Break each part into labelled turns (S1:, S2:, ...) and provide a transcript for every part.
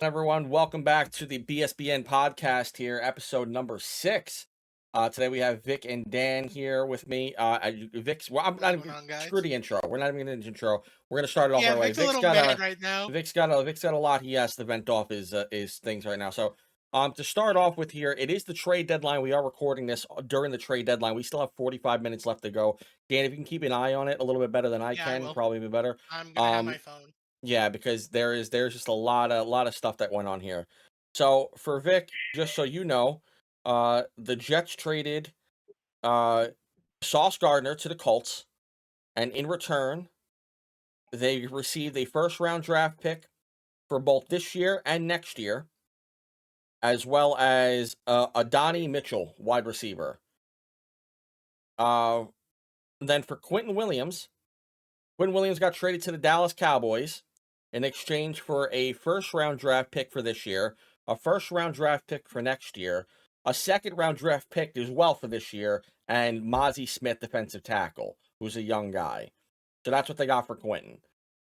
S1: Everyone, welcome back to the BSBN Podcast here, episode number 6. Today we have Vic and Dan here with me. Vic's, well, I'm not even, screw the intro. We're not even going to intro. We're going to start it off right away.
S2: Vic's a little mad right now.
S1: Vic's got a lot he has to vent off his things right now. So, to start off with here, it is the trade deadline. We are recording this during the trade deadline. We still have 45 minutes left to go. Dan, if you can keep an eye on it a little bit better than I can, probably be better.
S2: I'm going to have my phone.
S1: Yeah, because there's just a lot of stuff that went on here. So for Vic, just so you know, the Jets traded Sauce Gardner to the Colts, and in return, they received a first-round draft pick for both this year and next year, as well as a Donnie Mitchell wide receiver. Then for Quentin Williams got traded to the Dallas Cowboys in exchange for a first-round draft pick for this year, a first-round draft pick for next year, a second-round draft pick as well for this year, and Mozzie Smith, defensive tackle, who's a young guy. So that's what they got for Quentin.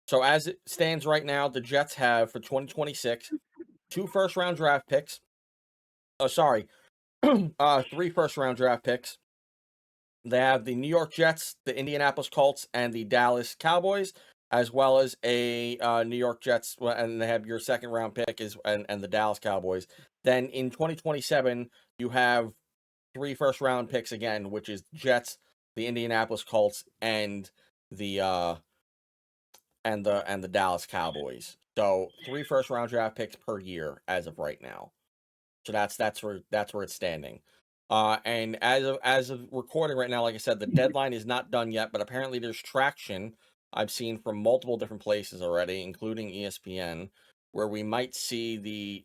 S1: So as it stands right now, the Jets have, for 2026, 2 first-round draft picks. 3 first-round draft picks. They have the New York Jets, the Indianapolis Colts, and the Dallas Cowboys, as well as a New York Jets, and they have your second-round pick and the Dallas Cowboys. Then in 2027, you have 3 first-round picks again, which is Jets, the Indianapolis Colts, and the Dallas Cowboys. So 3 first-round draft picks per year as of right now. So that's where it's standing. And as of recording right now, like I said, the deadline is not done yet, but apparently there's traction I've seen from multiple different places already, including ESPN, where we might see the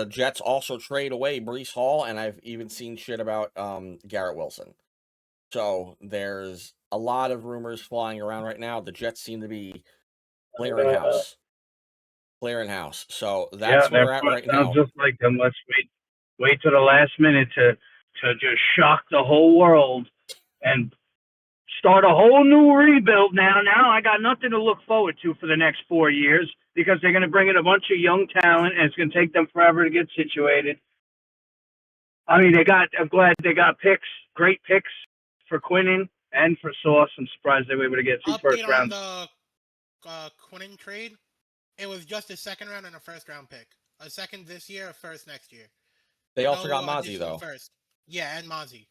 S1: Jets also trade away Breece Hall, and I've even seen shit about Garrett Wilson. So there's a lot of rumors flying around right now. The Jets seem to be clearing house. So that's where we're at right now.
S3: Just like them. Let's wait to the last minute to just shock the whole world and start a whole new rebuild now. Now I got nothing to look forward to for the next 4 years because they're going to bring in a bunch of young talent and it's going to take them forever to get situated. I mean, I'm glad they got picks, great picks for Quinton and for Sauce. I'm surprised they were able to get 2 first rounds.
S2: On the Quinton trade, it was just a second round and a first round pick. A second this year, a first next year.
S1: They also got Mozzie though.
S2: First. Yeah, and Mozzie.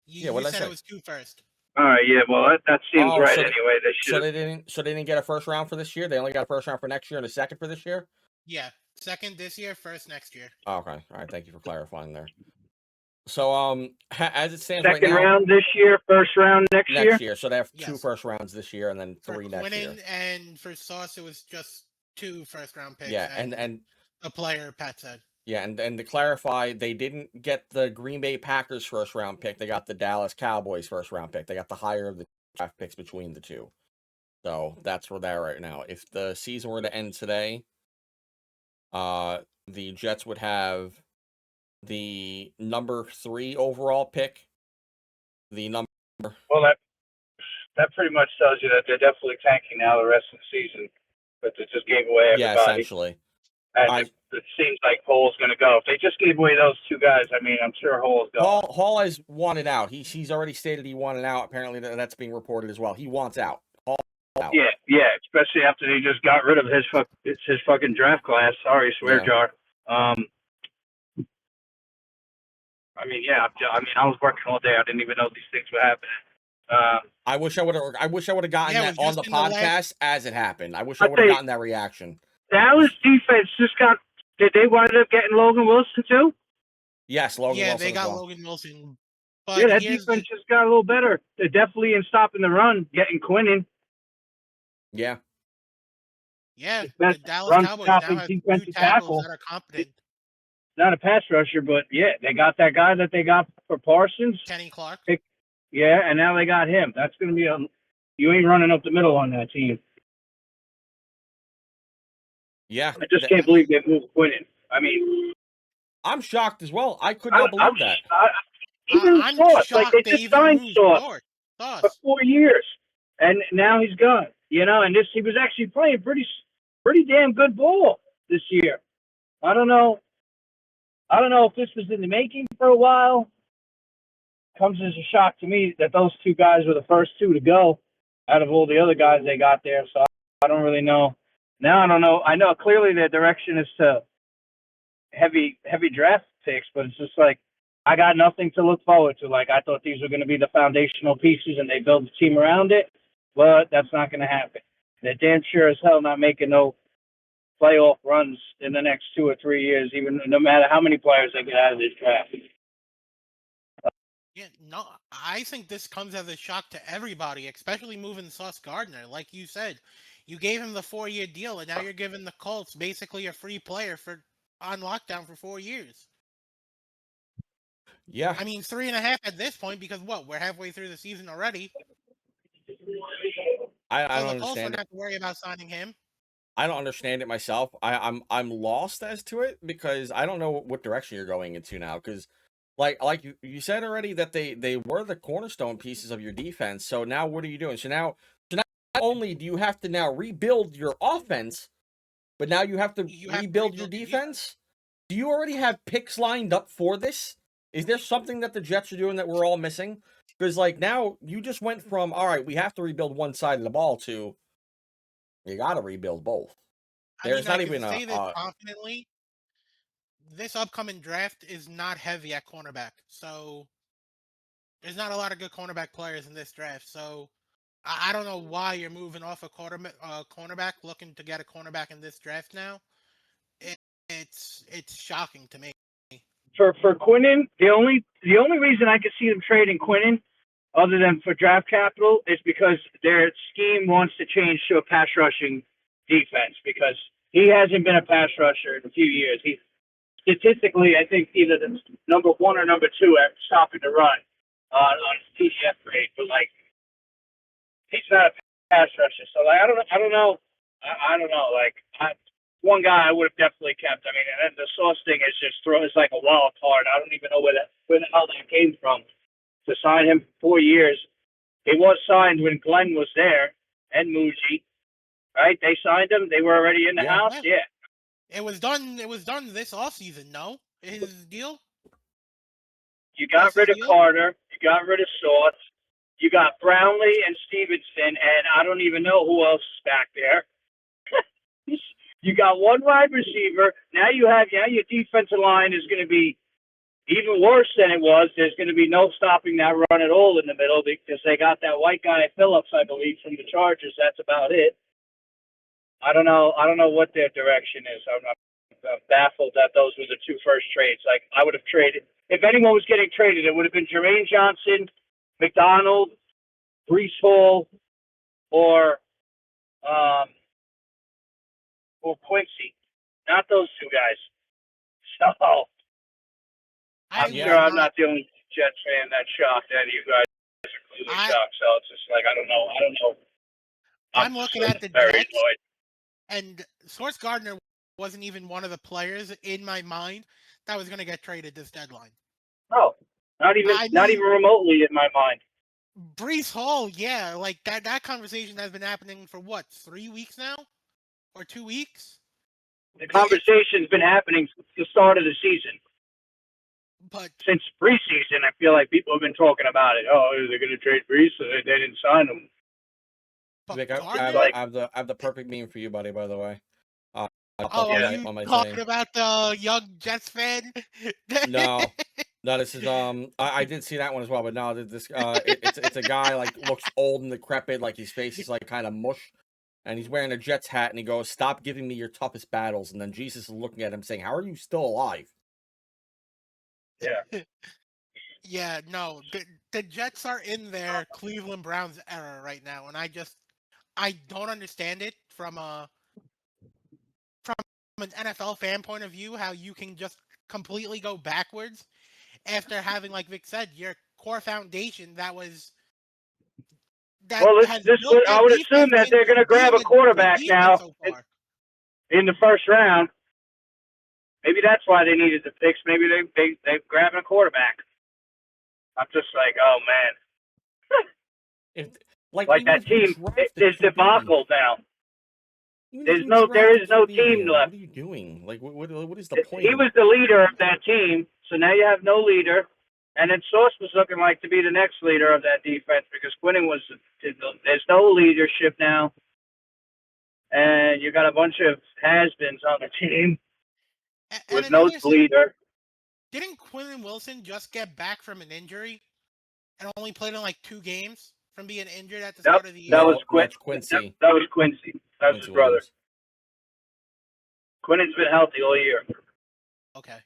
S2: You said it was 2 first.
S3: All right, yeah, well that seems right anyway.
S1: So they didn't get a first round for this year. They only got a first round for next year and a second for this year.
S2: Yeah, second this year, first next year.
S1: Oh, okay, all right. Thank you for clarifying there. So as it stands right now,
S3: second round this year, first round next year.
S1: So they have 2 first rounds this year and then 3 next year.
S2: And for Sauce, it was just 2 first round picks.
S1: Yeah, and
S2: a player, Pat said.
S1: Yeah, and to clarify, they didn't get the Green Bay Packers first round pick. They got the Dallas Cowboys first round pick. They got the higher of the draft picks between the two. So that's where they're right now. If the season were to end today, the Jets would have the number 3 overall pick. Well,
S3: that pretty much tells you that they're definitely tanking now the rest of the season. But they just gave away everybody.
S1: Yeah, essentially.
S3: And it seems like Hall's going to go. If they just gave away those 2 guys, I mean, I'm sure Hall's going.
S1: Hall has wanted out. He's already stated he wanted out. Apparently, that's being reported as well. He wants out. Hall out.
S3: Yeah, especially after they just got rid of his fucking draft class. Sorry, swear jar. I mean, I was working all day. I didn't even know these things would happen.
S1: I wish I would have gotten that on the podcast as it happened. I wish I would have gotten that reaction.
S3: Dallas defense did they wind up getting Logan Wilson too?
S1: Yes, Logan Wilson.
S2: Yeah, they got Logan Wilson.
S3: But that defense just got a little better. They're definitely in stopping the run, getting Quinton.
S1: Yeah.
S2: Yeah, the Dallas Cowboys now have 2 tackles that are competent.
S3: Not a pass rusher, but yeah, they got that guy that they got for Parsons.
S2: Kenny Clark.
S3: Yeah, and now they got him. That's going to be you ain't running up the middle on that team.
S1: Yeah.
S3: I just can't believe they moved Quinton. I mean,
S1: I'm shocked as well. I could not believe that.
S3: I'm Sauce. Like, they just signed Sauce for 4 years, and now he's gone. And he was actually playing pretty damn good ball this year. I don't know if this was in the making for a while. Comes as a shock to me that those two guys were the first two to go out of all the other guys they got there. So I don't really know. Now I don't know. I know clearly their direction is to heavy draft picks, but it's just like I got nothing to look forward to. Like I thought these were going to be the foundational pieces and they build the team around it, but that's not going to happen. They're damn sure as hell not making no playoff runs in the next 2 or 3 years, even no matter how many players they get out of this draft.
S2: Yeah, no, I think this comes as a shock to everybody, especially moving Sauce Gardner. Like you said, you gave him the 4-year deal, and now you're giving the Colts basically a free player on lockdown for 4 years.
S1: Yeah.
S2: I mean, 3.5 at this point because we're halfway through the season already.
S1: I
S2: So
S1: don't
S2: the Colts
S1: understand
S2: don't
S1: it.
S2: have to worry about signing him.
S1: I don't understand it myself. I'm lost as to it because I don't know what direction you're going into now. Because like you said already that they were the cornerstone pieces of your defense. So now what are you doing? So not only do you have to now rebuild your offense, but now you have to rebuild your defense. Do you already have picks lined up for this? Is there something that the Jets are doing that we're all missing? Because like now you just went from all right, we have to rebuild one side of the ball to you got to rebuild both. There's not even
S2: say this confidently. This upcoming draft is not heavy at cornerback, so there's not a lot of good cornerback players in this draft. So I don't know why you're moving off a cornerback, looking to get a cornerback in this draft now. It's shocking to me.
S3: For Quinnen, the only reason I could see them trading Quinnen, other than for draft capital, is because their scheme wants to change to a pass rushing defense because he hasn't been a pass rusher in a few years. He's statistically, I think, either the number 1 or number 2 at stopping the run on his TDF grade, but like he's not a pass rusher. So like I don't know. Like one guy I would have definitely kept. I mean, and the Sauce thing is it's like a wild card. I don't even know where the hell that came from to sign him for 4 years. He was signed when Glenn was there and Muji, right? They signed him. They were already in the house. Yeah.
S2: It was done this offseason, no? His deal?
S3: You got rid of Carter. You got rid of Sauce. You got Brownlee and Stevenson, and I don't even know who else is back there. You got one wide receiver. Now your defensive line is going to be even worse than it was. There's going to be no stopping that run at all in the middle because they got that white guy Phillips, I believe, from the Chargers. That's about it. I don't know what their direction is. I'm baffled that those were the 2 first trades. Like I would have traded if anyone was getting traded, it would have been Jermaine Johnson, McDonald, Breece Hall, or Quincy. Not those 2 guys. So I'm sure I'm not the only Jets fan that's shocked that you guys are clearly shocked. So it's just like I don't know.
S2: I'm looking at the Jets, and Sauce Gardner wasn't even one of the players in my mind that was going to get traded this deadline.
S3: No, not even remotely in my mind.
S2: Breece Hall, yeah, like that conversation has been happening for 3 weeks now, or 2 weeks.
S3: The conversation's been happening since the start of the season.
S2: But
S3: since preseason, I feel like people have been talking about it. Oh, they're going to trade Breece, so they didn't sign him.
S1: Vic, I have the perfect meme for you, buddy. By the way.
S2: Are you talking about the young Jets fan?
S1: No, this is I did see that one as well, but no, this it's a guy like looks old and decrepit, like his face is like kind of mush, and he's wearing a Jets hat, and he goes, "Stop giving me your toughest battles," and then Jesus is looking at him saying, "How are you still alive?"
S3: Yeah.
S2: Yeah, no, the Jets are in their Cleveland Browns era right now, and I don't understand it from an NFL fan point of view, how you can just completely go backwards after having, like Vic said, your core foundation I would
S3: assume that they're going to grab a quarterback now in the first round. Maybe that's why they needed the picks. Maybe they're grabbing a quarterback. I'm just like, oh man. Like
S1: even
S3: that
S1: if you
S3: team
S1: draft a
S3: is
S1: QB,
S3: debacle now.
S1: even if
S3: There
S1: you
S3: is
S1: draft a
S3: no
S1: QB,
S3: team
S1: man,
S3: left.
S1: what are you doing? Like, what is the point?
S3: He was the leader of that team, so now you have no leader. And then Sauce was looking like to be the next leader of that defense because Quinnen was. There's no leadership now, and you got a bunch of has-beens on the team with
S2: And
S3: no
S2: another thing,
S3: leader.
S2: didn't Quinn Wilson just get back from an injury and only played in like 2 games from being injured at the
S3: Yep,
S2: start of the year?
S3: that was
S1: That's Quincy.
S3: That was Quincy. That was his brother.
S1: Williams.
S3: Quinnen's been healthy all year.
S2: Okay.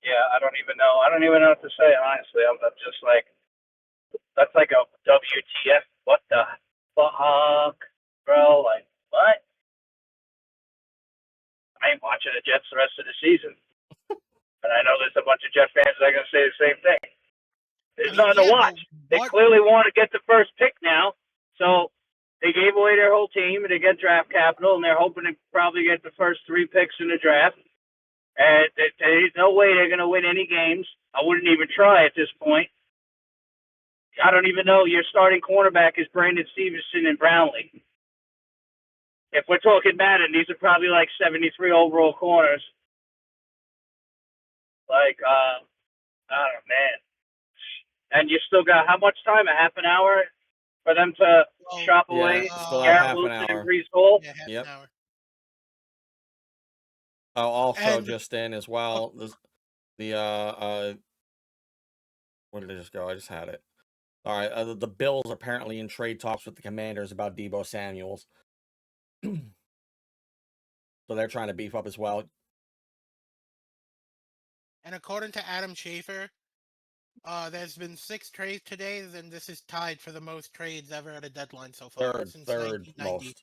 S3: Yeah, I don't even know. I don't even know what to say, honestly. I'm just like, that's like a WTF. What the fuck, bro? Like, what? I ain't watching the Jets the rest of the season. And I know there's a bunch of Jet fans that are going to say the same thing. There's nothing to watch. They clearly want to get the first pick now. So they gave away their whole team to get draft capital, and they're hoping to probably get the first 3 picks in the draft. And there's no way they're going to win any games. I wouldn't even try at this point. I don't even know. Your starting cornerback is Brandon Stevenson and Brownlee. If we're talking Madden, these are probably like 73 overall corners. Like, I don't know, man. And you still got how much time? A half an hour for them to shop away?
S1: Still have half an
S3: Wilson
S1: hour.
S3: and Brees Hall?
S2: Yeah, half
S1: Yep.
S2: an hour.
S1: Oh, also
S2: And-
S1: just in as well. Where did it just go? I just had it. All right, the Bills are apparently in trade talks with the Commanders about Deebo Samuels. So they're trying to beef up as well.
S2: And according to Adam Schaefer, there's been 6 trades today, and this is tied for the most trades ever at a deadline so far since
S1: Third
S2: 1990.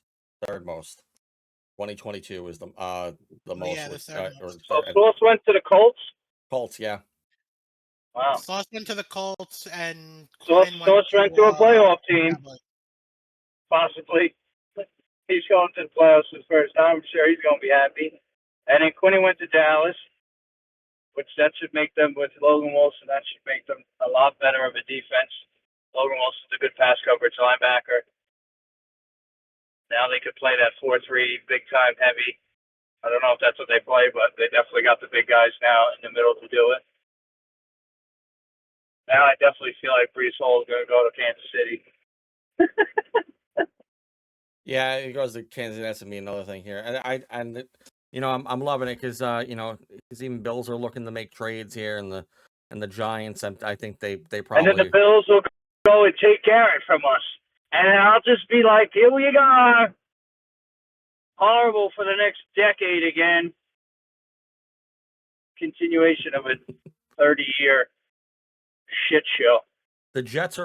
S1: most. 2022 is the most.
S2: Yeah, the third most.
S3: So Sauce went to the Colts?
S1: Colts, yeah.
S3: Wow.
S2: Sauce went to the Colts, and
S3: Sauce went to a playoff team. Possibly. He's going to the playoffs for the first time. I'm sure he's going to be happy. And then Quinny went to Dallas, which that should make them, with Logan Wilson, that should make them a lot better of a defense. Logan Wilson's a good pass coverage linebacker. Now they could play that 4-3 big time heavy. I don't know if that's what they play, but they definitely got the big guys now in the middle to do it. Now I definitely feel like Brees Hall is going to go to Kansas City.
S1: Yeah, it goes to Kansas City. That's to be another thing here, and I'm loving it because because even Bills are looking to make trades here, and the Giants. I think they probably.
S3: And then the Bills will go and take Garrett from us, and I'll just be like, here we are, horrible for the next decade again. Continuation of a 30-year shit show.
S1: The Jets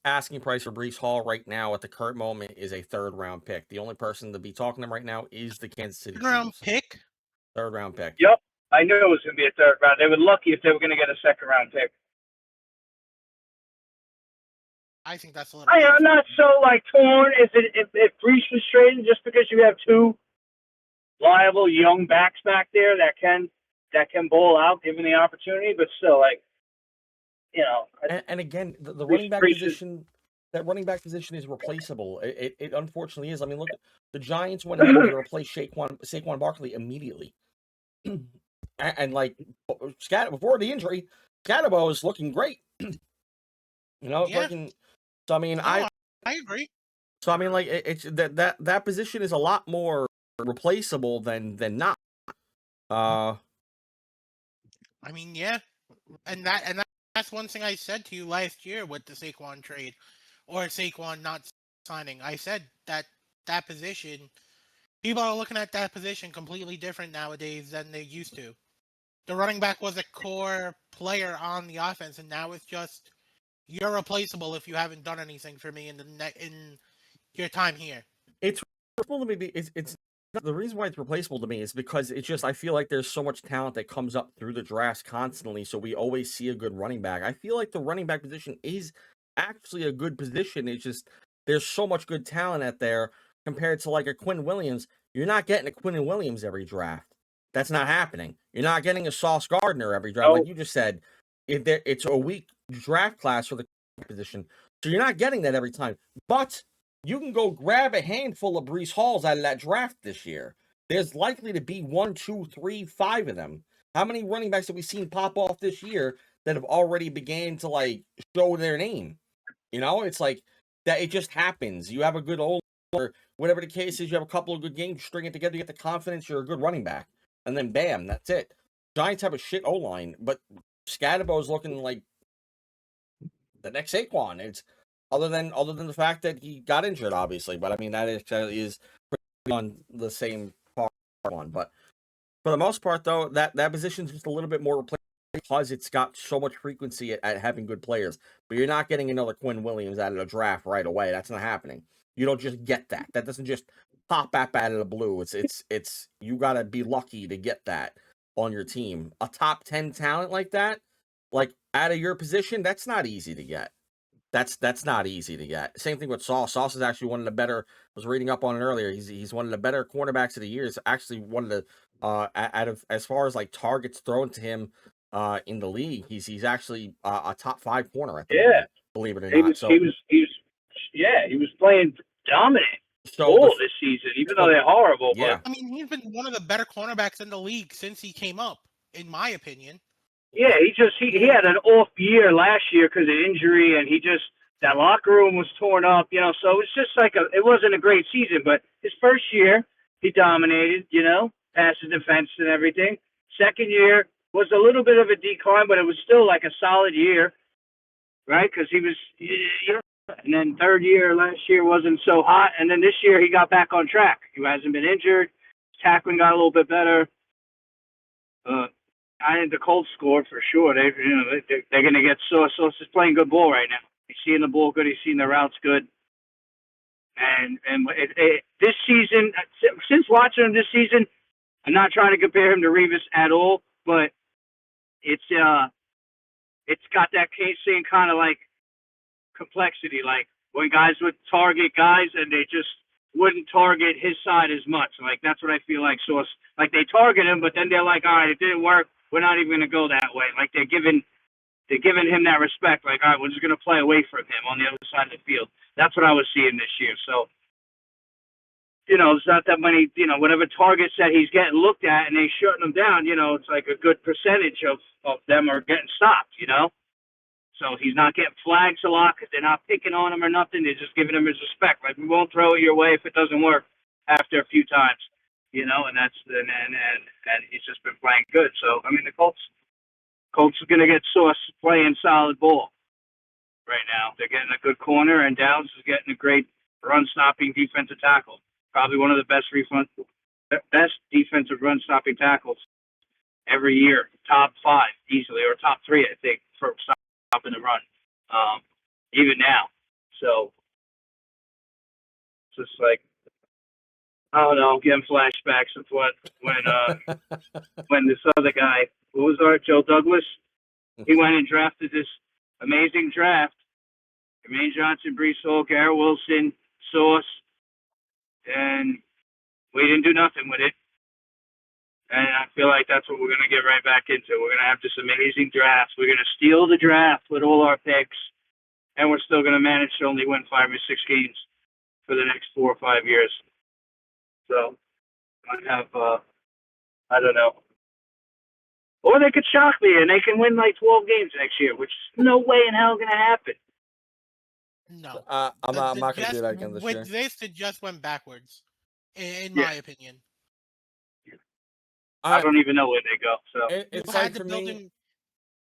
S1: asking price for Brees Hall right now at the current moment is a 3rd-round pick. The only person to be talking to them right now is the Kansas City Chiefs.
S2: 3rd-round pick?
S1: 3rd-round pick.
S3: Yep. I knew it was going to be a 3rd round. They were lucky if they were going to get a 2nd-round pick.
S2: I think that's a little.
S3: I'm not so torn. If Brees was traded, just because you have 2 liable young backs back there that can ball out given the opportunity, but still,
S1: And again, the running back position. That running back position is replaceable. It unfortunately is. I mean, look, the Giants went ahead and they replaced Saquon Barkley immediately. and before the injury, Scatterbo is looking great. Looking. So I mean, I
S2: agree.
S1: So I mean, it's that position is a lot more replaceable than not.
S2: I mean, yeah, and that's one thing I said to you last year with the Saquon trade, or Saquon not signing. I said that position, people are looking at that position completely different nowadays than they used to. The running back was a core player on the offense, and now it's just you're replaceable if you haven't done anything for me in your time here.
S1: It's replaceable to me. It's the reason why it's replaceable to me is because it's just I feel like there's so much talent that comes up through the drafts constantly, so we always see a good running back. I feel like the running back position is actually a good position. It's just there's so much good talent out there compared to like a Quinn Williams. You're not getting a Quinn Williams every draft. That's not happening. You're not getting a Sauce Gardner every draft, like you just said. It's a weak draft class for the position. So you're not getting that every time. But you can go grab a handful of Breece Halls out of that draft this year. There's likely to be 1, 2, 3, 5 of them. How many running backs have we seen pop off this year that have already began to like show their name? It's like that. It just happens. You have a good old, or whatever the case is. You have a couple of good games, string it together, you get the confidence. You're a good running back, and then bam, that's it. Giants have a shit O line, but Scadabo's looking like the next Saquon. It's other than the fact that he got injured, obviously. But I mean that is on the same one. But for the most part, though, that position's just a little bit more replaceable because it's got so much frequency at having good players. But you're not getting another Quinn Williams out of the draft right away. That's not happening. You don't just get that. That doesn't just pop up out of the blue. It's you got to be lucky to get that on your team. A top 10 talent like that, like out of your position, that's not easy to get. That's not easy to get. Same thing with Sauce. Sauce is actually one of the better. I was reading up on it earlier. He's one of the better cornerbacks of the year. He's actually one of the out of as far as like targets thrown to him in the league. He's actually a top 5 corner at the moment, believe it or not.
S3: He was playing dominant this season, even though they're horrible.
S1: Yeah,
S2: I mean, he's been one of the better cornerbacks in the league since he came up, in my opinion.
S3: Yeah, he had an off year last year because of injury, and that locker room was torn up, so it's just like it wasn't a great season, but his first year, he dominated, passes, defense, and everything. Second year was a little bit of a decline, but it was still like a solid year, right? Because he was, and then third year last year wasn't so hot, and then this year he got back on track. He hasn't been injured. Tackling got a little bit better. I think the Colts scored for sure. They're going to get Sauce. Sauce is playing good ball right now. He's seeing the ball good. He's seeing the routes good. And this season, since watching him this season, I'm not trying to compare him to Revis at all, but it's got that same kind of like complexity, like when guys would target guys and they just wouldn't target his side as much. Like that's what I feel like Sauce. Like they target him, but then they're like, all right, it didn't work. We're not even going to go that way. Like they're giving him that respect. Like, all right, we're just going to play away from him on the other side of the field. That's what I was seeing this year. So, it's not that many, whatever targets that he's getting looked at and they shutting him down, it's like a good percentage of them are getting stopped, So he's not getting flags a lot because they're not picking on him or nothing. They're just giving him his respect. Like, we won't throw it your way if it doesn't work after a few times, and that's and he's just been playing good. So, I mean, the Colts are going to get Sauce playing solid ball right now. They're getting a good corner, and Downs is getting a great run-stopping defensive tackle. Probably one of the best defensive run-stopping tackles every year. Top 5 easily, or top 3, I think, for stopping the run, even now. So it's just like, I don't know, I'm getting flashbacks of when this other guy, who was Joe Douglas, he went and drafted this amazing draft. Jermaine Johnson, Breece Hall, Garrett Wilson, Sauce, and we didn't do nothing with it. And I feel like that's what we're going to get right back into. We're going to have this amazing draft. We're going to steal the draft with all our picks, and we're still going to manage to only win 5 or 6 games for the next 4 or 5 years. So I have, I don't know. Or they could shock me and they can win like 12 games next year, which is no way in hell going to happen.
S2: No.
S1: I'm not going to do that again this year.
S2: With this, it just went backwards, in my opinion.
S3: I don't even know where they go. So
S1: it's like for me.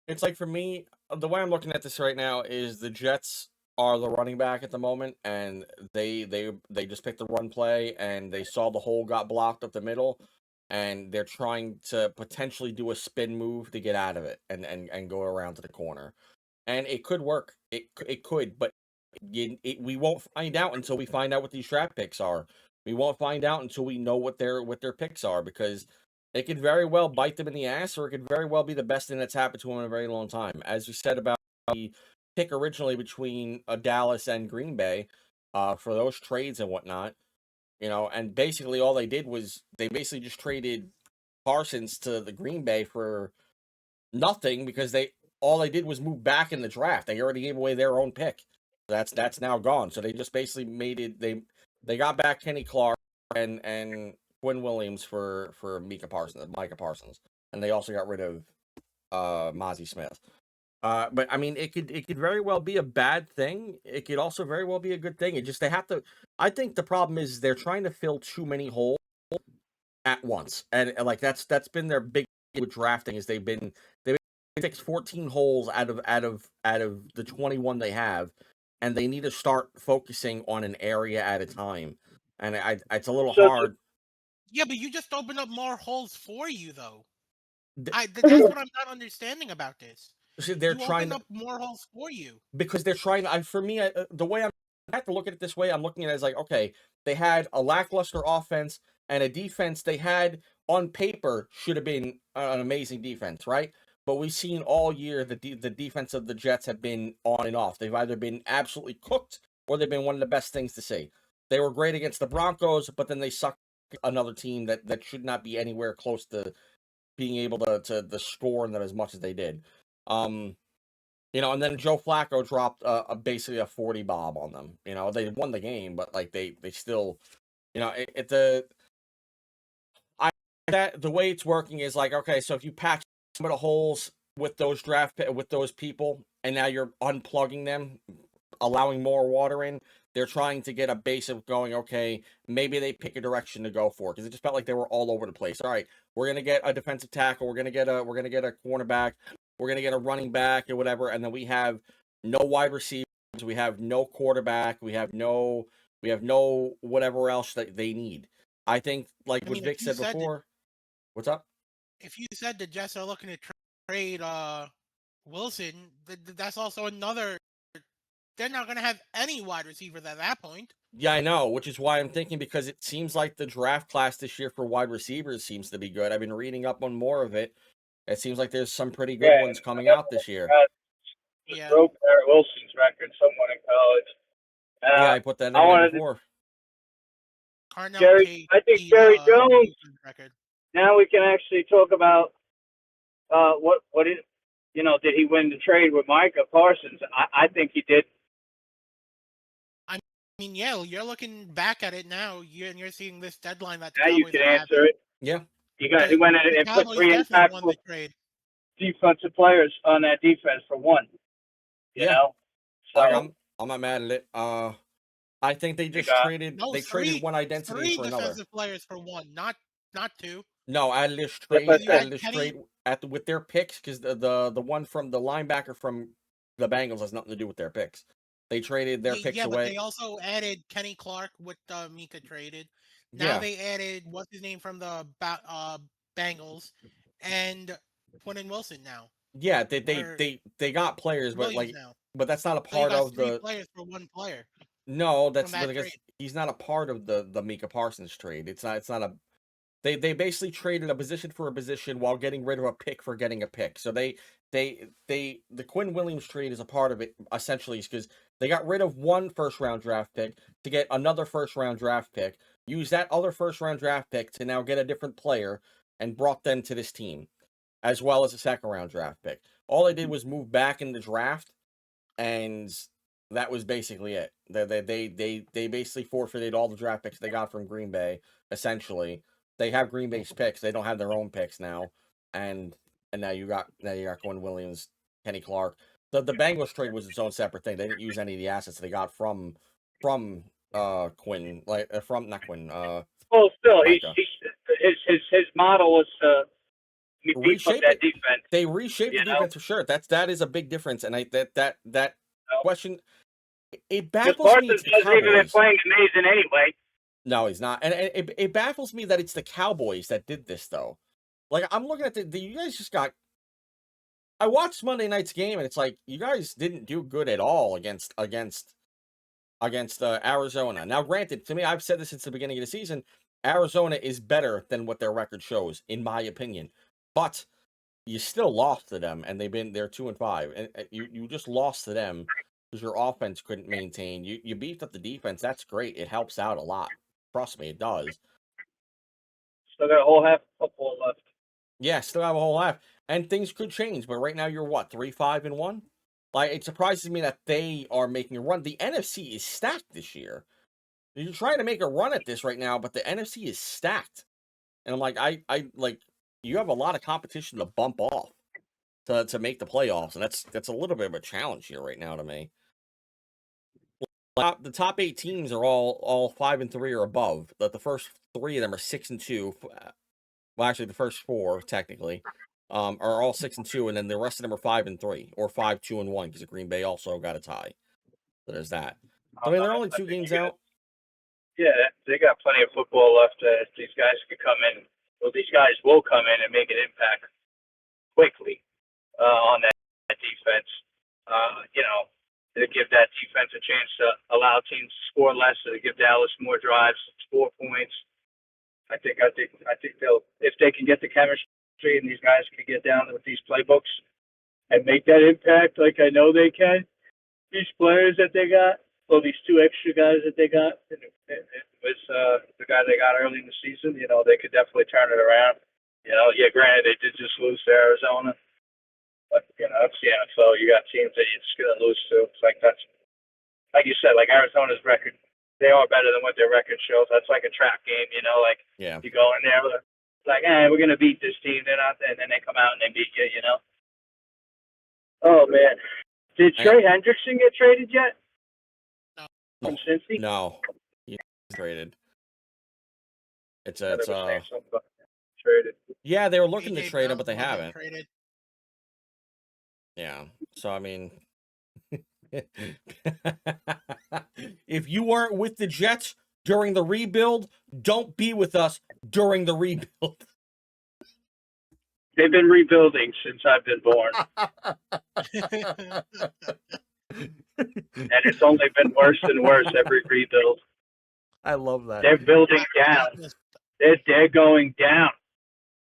S1: It's like for me, the way I'm looking at this right now is the Jets are the running back at the moment, and they just picked the run play, and they saw the hole got blocked up the middle, and they're trying to potentially do a spin move to get out of it and go around to the corner, and it could work. It could, but we won't find out until we find out what these draft picks are. We won't find out until we know what their picks are, because it could very well bite them in the ass, or it could very well be the best thing that's happened to them in a very long time. As we said about the pick originally between Dallas and Green Bay for those trades and whatnot, and basically all they did was they basically just traded Parsons to the Green Bay for nothing, because all they did was move back in the draft. They already gave away their own pick. That's now gone. So they just basically made it. They got back Kenny Clark and Quinn Williams for Micah Parsons, and they also got rid of Mozzie Smith. But I mean, it could very well be a bad thing. It could also very well be a good thing. It just they have to. I think the problem is they're trying to fill too many holes at once, and like that's been their big with drafting is they've fixed 14 holes out of the 21 they have, and they need to start focusing on an area at a time. And it's a little hard.
S2: Yeah, but you just opened up more holes for you, though. That's what I'm not understanding about this.
S1: So they're
S2: you
S1: trying
S2: opened up more holes for you
S1: because they're trying. For me, the way I have to look at it this way, I'm looking at it as like, okay, they had a lackluster offense and a defense they had on paper should have been an amazing defense, right? But we've seen all year the defense of the Jets have been on and off. They've either been absolutely cooked or they've been one of the best things to see. They were great against the Broncos, but then they sucked another team that should not be anywhere close to being able to score them as much as they did. And then Joe Flacco dropped basically a 40 bomb on them. They won the game, but like they still, the way it's working is like, okay, so if you patch some of the holes with those with those people, and now you're unplugging them, allowing more water in, they're trying to get a base of going, okay, maybe they pick a direction to go for, because it just felt like they were all over the place. All right, we're gonna get a defensive tackle, we're gonna get a cornerback, we're gonna get a running back or whatever, and then we have no wide receivers, we have no quarterback, we have no whatever else that they need. I think, like what Vic said before. What's up?
S2: If you said the Jets are looking to trade Wilson, that's also another. They're not going to have any wide receivers at that point.
S1: Yeah, I know, which is why I'm thinking, because it seems like the draft class this year for wide receivers seems to be good. I've been reading up on more of it. It seems like there's some pretty good ones coming out this year.
S3: Just broke Garrett Wilson's record, someone in college.
S1: Yeah, I put that in there before.
S2: I think
S3: Jerry Jones.
S2: Record.
S3: Now we can actually talk about what is, did he win the trade with Micah Parsons? I think he did.
S2: I mean, yeah, you're looking back at it now, and you're seeing this deadline that.
S3: Now you can answer it.
S1: Yeah,
S3: he went in and put 3 impactful defensive players on that defense for one. You know, so
S1: I'm not mad at it. I think they just traded. They traded one identity for another.
S2: 3 defensive players for one, not 2.
S1: No, I had this trade. With their picks, because the one from the linebacker from the Bengals has nothing to do with their picks. They traded their picks away.
S2: But they also added Kenny Clark with Mika traded. Now they added what's his name from the Bengals and Quinn Wilson now.
S1: Yeah, they got players, but but that's not a part of the
S2: 3 players for 1 player.
S1: No, he's not a part of the Micah Parsons trade. It's not a. They basically traded a position for a position while getting rid of a pick for getting a pick. So the Quinn Williams trade is a part of it, essentially, because they got rid of 1 first-round draft pick to get another first-round draft pick, use that other first-round draft pick to now get a different player, and brought them to this team, as well as a second-round draft pick. All they did was move back in the draft, and that was basically it. They basically forfeited all the draft picks they got from Green Bay, essentially. They have Green Bay's picks. They don't have their own picks now, and now you got Quinn Williams, Kenny Clark. The Bengals trade was its own separate thing. They didn't use any of the assets they got from Quinn, from not Quinn.
S3: Well, still, his model was to reshape that defense.
S1: They reshaped the defense for sure. That is a big difference, and that question, it baffles me.
S3: Parsons hasn't even been playing amazing anyway.
S1: No, he's not. And it baffles me that it's the Cowboys that did this, though. Like, I'm looking at you guys just got... I watched Monday night's game, and it's like, you guys didn't do good at all against Arizona. Now, granted, to me, I've said this since the beginning of the season, Arizona is better than what their record shows, in my opinion. But you still lost to them, and they're 2-5. And you just lost to them because your offense couldn't maintain. You beefed up the defense. That's great. It helps out a lot. Trust me, it does.
S3: Still got a whole half football left.
S1: Yeah, still have a whole half. And things could change, but right now you're what, 3-5-1? Like, it surprises me that they are making a run. The NFC is stacked this year. You're trying to make a run at this right now, but the NFC is stacked. And I'm like, I like, you have a lot of competition to bump off to make the playoffs, and that's a little bit of a challenge here right now to me. The top 8 teams are all 5-3 or above. The first 3 of them are 6-2. Well, actually, the first 4 technically are all 6-2, and then the rest of them are 5-3 or 5-2-1 because Green Bay also got a tie. So there's that. I mean, they're only 2 games out.
S3: Yeah, they got plenty of football left. These guys could come in. Well, these guys will come in and make an impact quickly on that defense. To give that defense a chance to allow teams to score less, to give Dallas more drives, score points. I think they'll, if they can get the chemistry and these guys can get down with these playbooks and make that impact, like I know they can. These players that they got, well, these 2 extra guys that they got, and with the guy they got early in the season, they could definitely turn it around. Granted they did just lose to Arizona, but it's the NFL. You got teams that you're just gonna lose to. It's like that's, like you said, like Arizona's record. They are better than what their record shows. That's like a trap game,
S1: Yeah.
S3: You go in there like, we're gonna beat this team. They're not, and then they come out and they beat you. Oh man, did Trey Hendrickson get traded yet?
S2: No.
S3: From Cincy?
S1: No, he's traded. It's
S3: traded.
S1: Yeah, they were looking to
S2: AJ
S1: trade him, but they
S2: Brown wasn't
S1: haven't.
S2: traded.
S1: Yeah. So I mean, if you weren't with the Jets during the rebuild, don't be with us during the rebuild.
S3: They've been rebuilding since I've been born. And it's only been worse and worse every rebuild.
S1: I love that.
S3: They're building down. They're going down.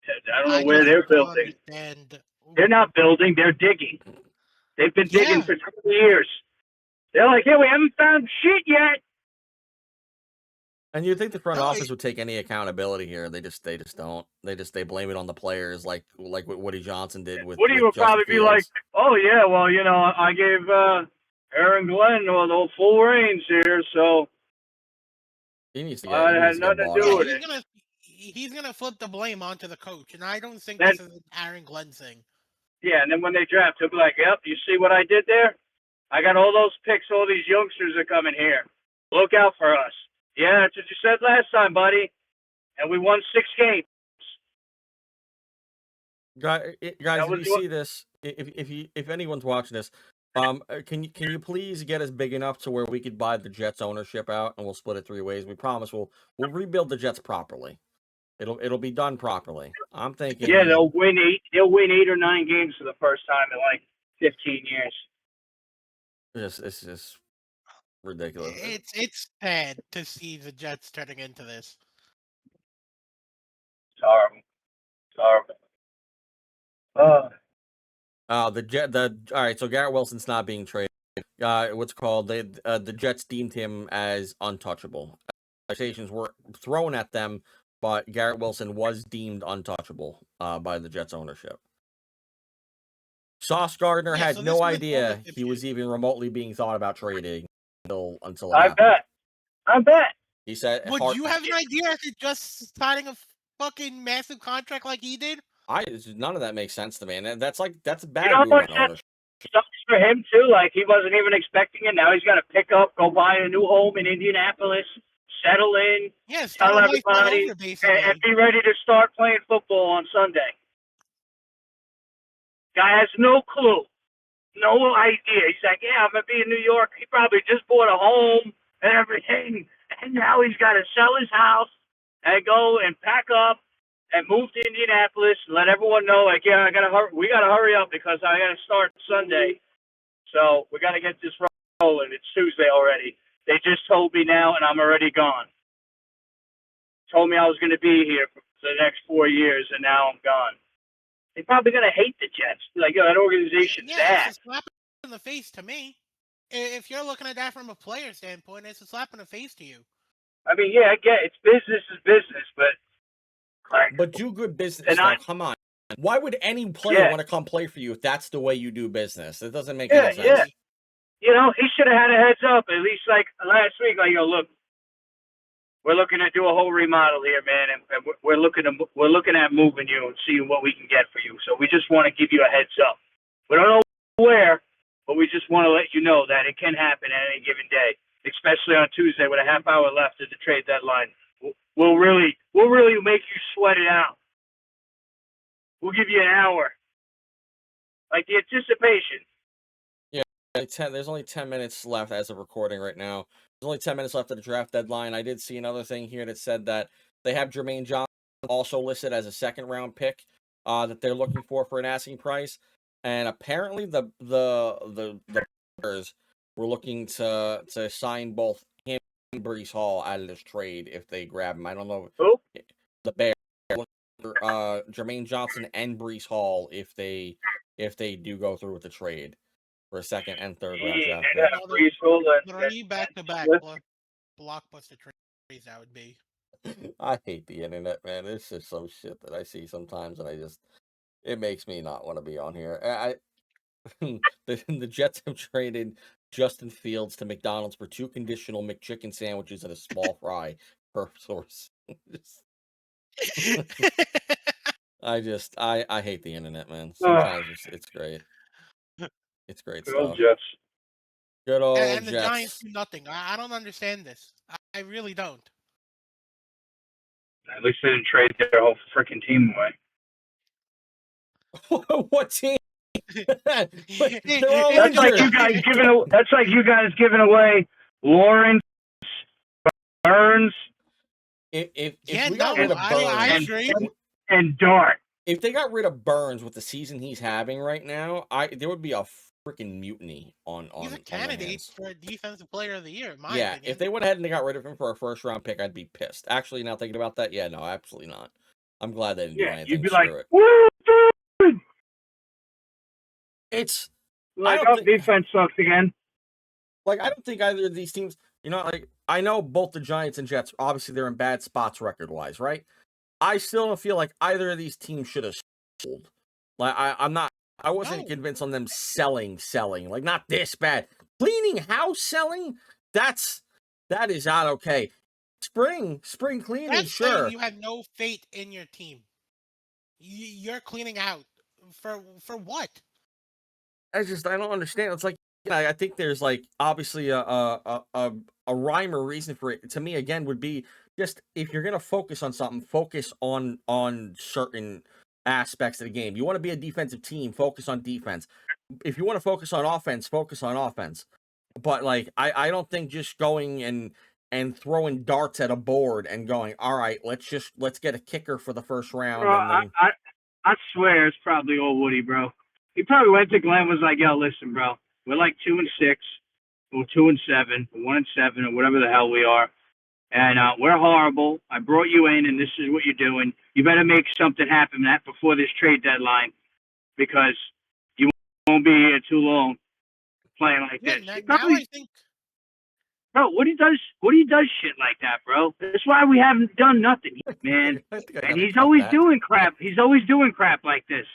S3: I don't know where they're building. They're not building. They're digging. They've been digging for 20 years. They're like, we haven't found shit yet.
S1: And you'd think the front office would take any accountability here. They just don't. They blame it on the players, like what Woody Johnson did with.
S3: Woody would probably be like, "Oh yeah, well, I gave Aaron Glenn the full reins here, so
S1: he needs to
S3: I had nothing to do with it."
S2: He's gonna flip the blame onto the coach, and I don't think this is an Aaron Glenn thing.
S3: Yeah, and then when they draft, he'll be like, "Yep, you see what I did there? I got all those picks. All these youngsters are coming here. Look out for us." Yeah, that's what you said last time, buddy. And we won 6 games.
S1: Guys, if you see this, if anyone's watching this, can you please get us big enough to where we could buy the Jets ownership out and we'll split it 3 ways. We promise we'll rebuild the Jets properly. It'll be done properly. I'm thinking.
S3: Yeah, they'll win 8 or 9 games for the first time in like 15 years.
S1: It's just ridiculous.
S2: It's sad to see the Jets turning into this.
S3: It's horrible.
S1: All right, so Garrett Wilson's not being traded. What's called the Jets deemed him as untouchable. Accusations were thrown at them, but Garrett Wilson was deemed untouchable by the Jets ownership. Sauce Gardner had no idea he was even remotely being thought about trading until
S3: I bet.
S1: He said,
S2: "Would you have an idea after just signing a fucking massive contract like he did?"
S1: None of that makes sense to me, and that's bad.
S3: You know what sucks for him too? Like he wasn't even expecting it. Now he's got to pick up, go buy a new home in Indianapolis, settle in, tell everybody, and be ready to start playing football on Sunday. Guy has no clue, no idea. He's like, "Yeah, I'm gonna be in New York." He probably just bought a home and everything, and now he's got to sell his house and go and pack up and move to Indianapolis and let everyone know, like, "Yeah, we gotta hurry up because I gotta start Sunday. So we gotta get this rolling. It's Tuesday already. They just told me now, and I'm already gone. Told me I was gonna be here for the next 4 years, and now I'm gone." They're probably gonna hate the Jets. Like, that organization's bad.
S2: It's a slap in the face to me. If you're looking at that from a player standpoint, it's a slap in the face to you.
S3: I mean, yeah, I get it. It's business is business, but
S1: do good business. Now, come on. Why would any player
S3: Yeah.
S1: want to come play for you if that's the way you do business? It doesn't make
S3: Yeah,
S1: any sense.
S3: yeah. You know, he should have had a heads up at least like last week. Like, yo, look, we're looking to do a whole remodel here, man, and we're looking at moving you and seeing what we can get for you. So we just want to give you a heads up. We don't know where, but we just want to let you know that it can happen at any given day, especially on Tuesday with a half hour left of the trade deadline. We'll really make you sweat it out. We'll give you an hour, like the anticipation.
S1: There's only 10 minutes left as of recording right now. There's only 10 minutes left of the draft deadline. I did see another thing here that said that they have Jermaine Johnson also listed as a second-round pick that they're looking for an asking price. And apparently the Bears were looking to sign both him and Breece Hall out of this trade if they grab him. I don't know.
S3: Who?
S1: The Bears are looking for Jermaine Johnson and Breece Hall if they do go through with the trade for a second and third round draft pick.
S2: 3 back-to-back blockbuster trades that would be.
S1: I hate the internet, man. It's just some shit that I see sometimes, and it makes me not want to be on here. The Jets have traded Justin Fields to McDonald's for 2 conditional McChicken sandwiches and a small fry per source. I hate the internet, man. Sometimes it's great. It's great
S3: Good
S1: stuff.
S3: old Jets.
S1: Good old
S2: And the
S1: Jets.
S2: Giants do nothing. I don't understand this. I really don't.
S3: At least they didn't trade their whole freaking team away.
S1: What team? They're all
S3: That's like
S1: injured.
S3: you guys giving away Lawrence, Burns,
S1: If we got rid of Burns
S3: and Dart.
S1: If they got rid of Burns with the season he's having right now, there would be a freaking mutiny on.
S2: He's a candidate for Defensive Player of the Year. In my opinion.
S1: If they went ahead and they got rid of him for a first round pick, I'd be pissed. Actually, now thinking about that, no, absolutely not. I'm glad they didn't do anything.
S3: You'd be like,
S1: "Woo,
S3: dude!"
S1: It's
S3: defense sucks again.
S1: Like, I don't think either of these teams. I know both the Giants and Jets. Obviously, they're in bad spots record wise, right? I still don't feel like either of these teams should have sold. Like, I wasn't convinced on them selling. Like, not this bad. Cleaning house selling? That is not okay. Spring cleaning,
S2: That's
S1: sure.
S2: saying you have no faith in your team. You're cleaning out for what?
S1: I don't understand. It's like, I think there's like obviously a rhyme or reason for it. To me, again, would be just if you're gonna focus on something, focus on certain aspects of the game. You want to be a defensive team, focus on defense. If you want to focus on offense, focus on offense. But like, I don't think just going and throwing darts at a board and going, all right, let's get a kicker for the first round.
S3: Bro,
S1: and then...
S3: I swear it's probably old Woody, bro. He probably went to Glenn, was like, yo, listen, bro, we're like 2-6, or 2-7, or 1-7, or whatever the hell we are. And we're horrible. I brought you in, and this is what you're doing. You better make something happen before this trade deadline, because you won't be here too long playing like this.
S2: Now I think,
S3: bro, Woody does shit like that, bro. That's why we haven't done nothing, man. And he's always doing crap. He's always doing crap like this.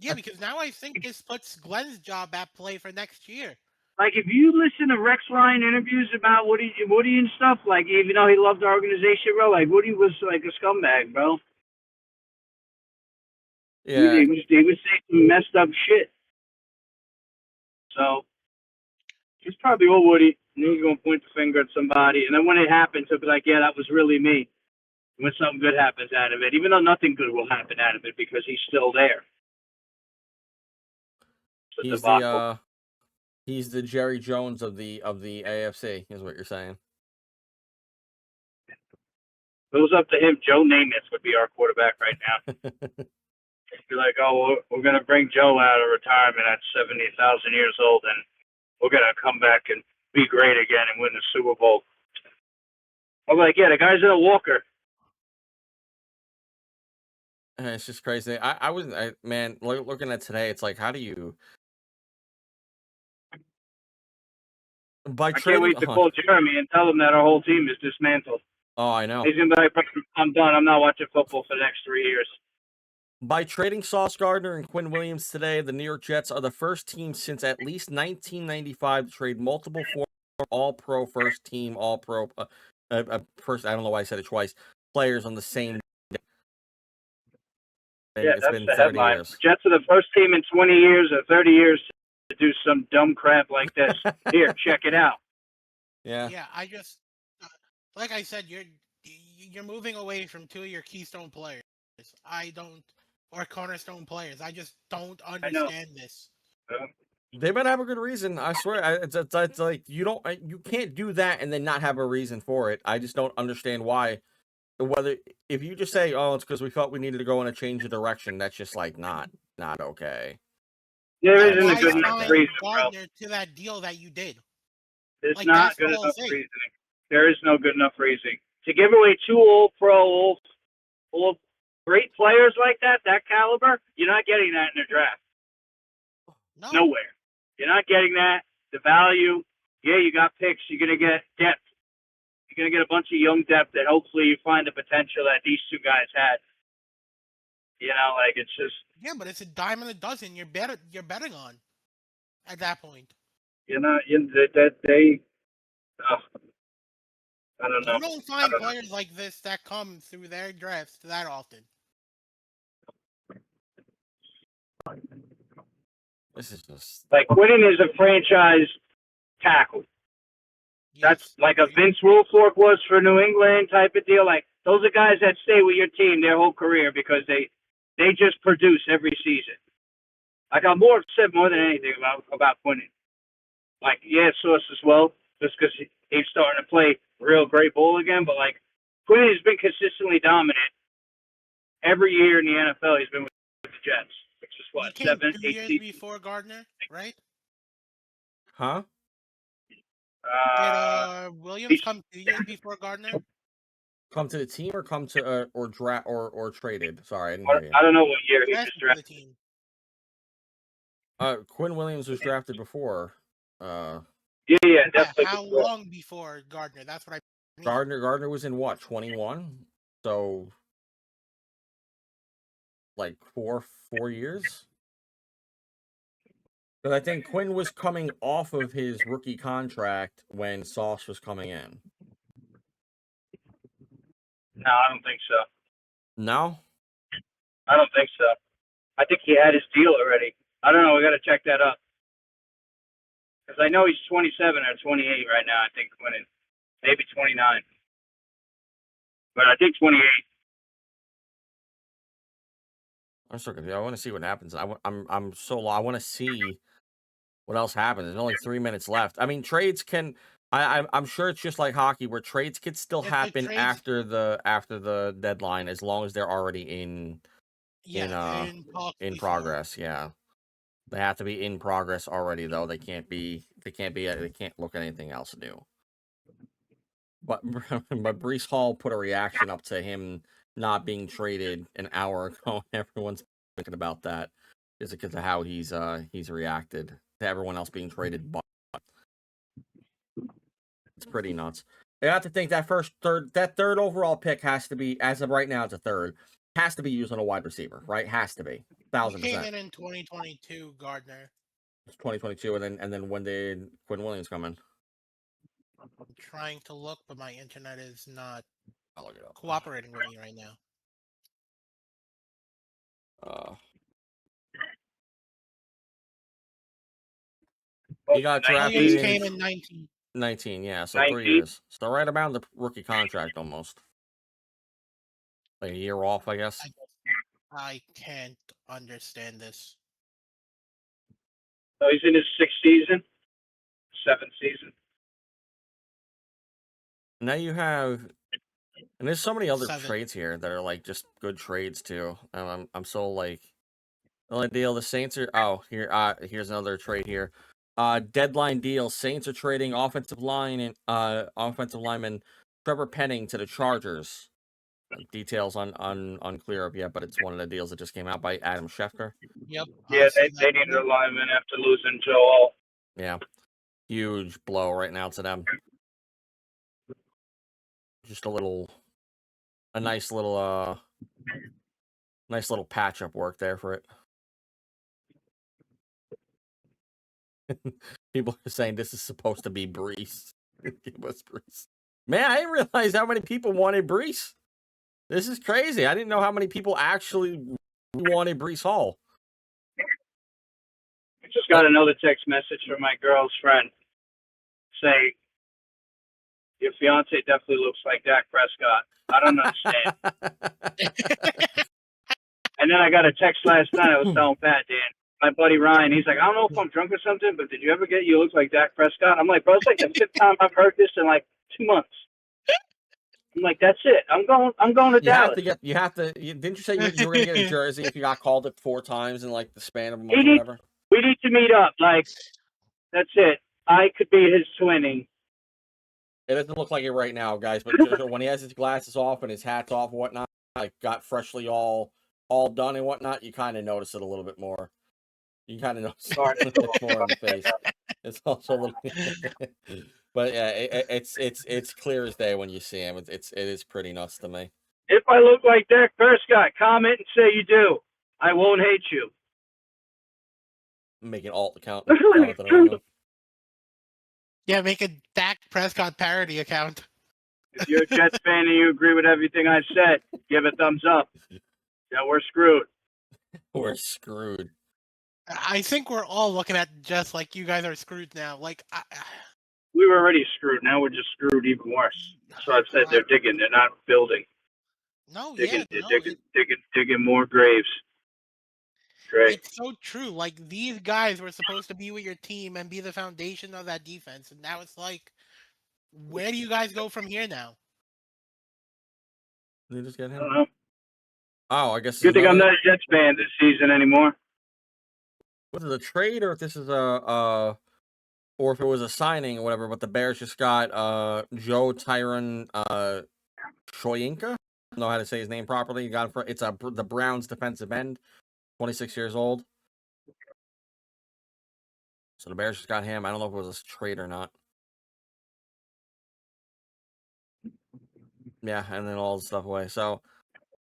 S2: Yeah, because now I think this puts Glenn's job at play for next year.
S3: Like, if you listen to Rex Ryan interviews about Woody and stuff, like, even though he loved the organization, bro, like, Woody was like a scumbag, bro.
S1: Yeah.
S3: He was saying some messed up shit. So, he's probably old Woody, and he's going to point the finger at somebody, and then when it happens, he'll be like, yeah, that was really me. When something good happens out of it, even though nothing good will happen out of it because he's still there.
S1: He's the Jerry Jones of the AFC, is what you're saying.
S3: If it was up to him, Joe Namath would be our quarterback right now. Be like, oh, we're going to bring Joe out of retirement at 70,000 years old, and we're going to come back and be great again and win the Super Bowl. I'm like, yeah, the guy's in a walker.
S1: It's just crazy. I wasn't, man, looking at today, it's like, how do you...
S3: I can't wait to call Jeremy and tell him that our whole team is dismantled.
S1: Oh, I know.
S3: He's going to be like, I'm done. I'm not watching football for the next 3 years.
S1: By trading Sauce Gardner and Quinn Williams today, the New York Jets are the first team since at least 1995 to trade multiple former All-Pro first team, All-Pro first. I don't know why I said it twice. Players on the same day.
S3: Yeah,
S1: It's
S3: that's
S1: been
S3: the
S1: 30
S3: headline.
S1: years.
S3: Jets are the first team in 20 years or 30 years to do some dumb crap like this. Here, check it out.
S1: Yeah.
S2: Yeah, I just like I said, you're moving away from two of your keystone players. Or cornerstone players. I just don't understand this.
S1: They better have a good reason. I swear, it's like you can't do that and then not have a reason for it. I just don't understand why. Whether if you just say, "Oh, it's because we felt we needed to go in a change of direction," that's just like not okay.
S3: There isn't
S2: Why
S3: a good enough
S2: sign
S3: reason, bro.
S2: Gardner to that deal that you did?
S3: It's
S2: Like,
S3: not
S2: that's
S3: good
S2: the whole
S3: enough
S2: thing.
S3: reasoning. There is no good enough reasoning. To give away two all great players like that caliber, you're not getting that in the draft.
S2: No.
S3: Nowhere. You're not getting that. The value, yeah, you got picks. You're going to get depth. You're going to get a bunch of young depth that hopefully you find the potential that these two guys had. You know, like it's just.
S2: Yeah, but it's a dime a dozen. You're betting on at that point.
S3: I don't know.
S2: You don't find players like this that come through their drafts that often.
S1: This is just
S3: like Quinn is a franchise tackle. That's like a Vince Wilfork was for New England type of deal. Like those are guys that stay with your team their whole career because they just produce every season. Like I'm more upset more than anything about Quinn. Like Sauce as well, just because he's starting to play real great ball again. But like Quinn has been consistently dominant every year in the NFL. He's been with the Jets, which is what 7, 8
S2: years
S3: seasons
S2: before Gardner, right?
S1: huh?
S2: Did Williams come 2 years before Gardner?
S1: Come to the team or come to or draft or traded? Sorry, I didn't hear you.
S3: I don't know what year he was drafted.
S2: The team.
S1: Quinn Williams was drafted before.
S3: Yeah, definitely.
S2: How long before Gardner? That's what I mean.
S1: Gardner was in what, 21? So like four years? Because I think Quinn was coming off of his rookie contract when Sauce was coming in.
S3: No, I don't think so.
S1: No?
S3: I don't think so. I think he had his deal already. I don't know. We got to check that up. Because I know he's 27 or 28 right now, I think, Quinn. Maybe 29. But I think 28.
S1: I'm so confused. I want to see what happens. I'm so low. I want to see what else happens. There's only 3 minutes left. I mean, trades can. I'm sure it's just like hockey, where trades could still happen after the deadline, as long as they're already in progress. Yeah, they have to be in progress already, though. They can't look at anything else new. But Breece Hall put a reaction up to him not being traded an hour ago. Everyone's thinking about that. Is it because of how he's reacted to everyone else being traded? But it's pretty nuts. You have to think that third overall pick has to be, as of right now, it's a third. Has to be used on a wide receiver, right? Has to be 1,000%.
S2: He came in 2022, Gardner.
S1: It's 2022, and then when did Quinn Williams come in?
S2: I'm trying to look, but my internet is not cooperating with me right now.
S1: He got drafted.
S2: Williams came in 19.
S1: 19, yeah, so 3 years. So right around the rookie contract almost. Like a year off, I guess.
S2: I can't understand this.
S3: So he's in his 6th season, 7th season.
S1: Now you have, and there's so many other trades here that are like just good trades too. I'm so like, the only deal the Saints are. Here's another trade here. Deadline deal. Saints are trading offensive lineman Trevor Penning to the Chargers. Details unclear of yet, but it's one of the deals that just came out by Adam Schefter.
S2: Yep.
S3: Yeah, they need a lineman after losing Joel.
S1: Yeah, huge blow right now to them. Just a nice little Nice little patch-up work there for it. People are saying this is supposed to be Brees. Give us Brees. Man, I didn't realize how many people wanted Brees. This is crazy. I didn't know how many people actually wanted Brees Hall.
S3: I just got another text message from my girl's friend saying, your fiance definitely looks like Dak Prescott. I don't understand. And then I got a text last night. I was telling Pat, Dan, my buddy Ryan, he's like, I don't know if I'm drunk or something, but did you ever get you look like Dak Prescott? I'm like, bro, it's like the fifth time I've heard this in like 2 months. I'm like, that's it. I'm going to Dallas.
S1: Didn't you say you were going to get a jersey if you got called it 4 times in like the span of a month or whatever?
S3: We need to meet up. Like, that's it. I could be his twinning.
S1: It doesn't look like it right now, guys, but when he has his glasses off and his hat's off and whatnot, like got freshly all done and whatnot, you kind of notice it a little bit more. You kind of notice it a little bit more in the face. It's also a little, but yeah, it's clear as day when you see him. It is pretty nuts to me.
S3: If I look like Dak Prescott, comment and say you do. I won't hate you.
S1: Make an alt account.
S2: Yeah, make a Dak Prescott parody account.
S3: If you're a Jets fan and you agree with everything I said, give a thumbs up. Yeah, we're screwed.
S1: We're screwed.
S2: I think we're all looking at just like you guys are screwed now. Like,
S3: we were already screwed. Now we're just screwed even worse. So I said they're digging. They're not building.
S2: No,
S3: digging,
S2: yeah,
S3: digging more graves. Great.
S2: It's so true. Like, these guys were supposed to be with your team and be the foundation of that defense, and now it's like, where do you guys go from here now?
S1: They just get him.
S3: I don't know.
S1: Oh, I guess.
S3: Good thing I'm not a Jets fan this season anymore.
S1: Was it a trade or if this is or if it was a signing or whatever? But the Bears just got Joe Tyron Shoyinka. I don't know how to say his name properly. It's the Browns defensive end, 26 years old. So the Bears just got him. I don't know if it was a trade or not. Yeah, and then all the stuff away. So,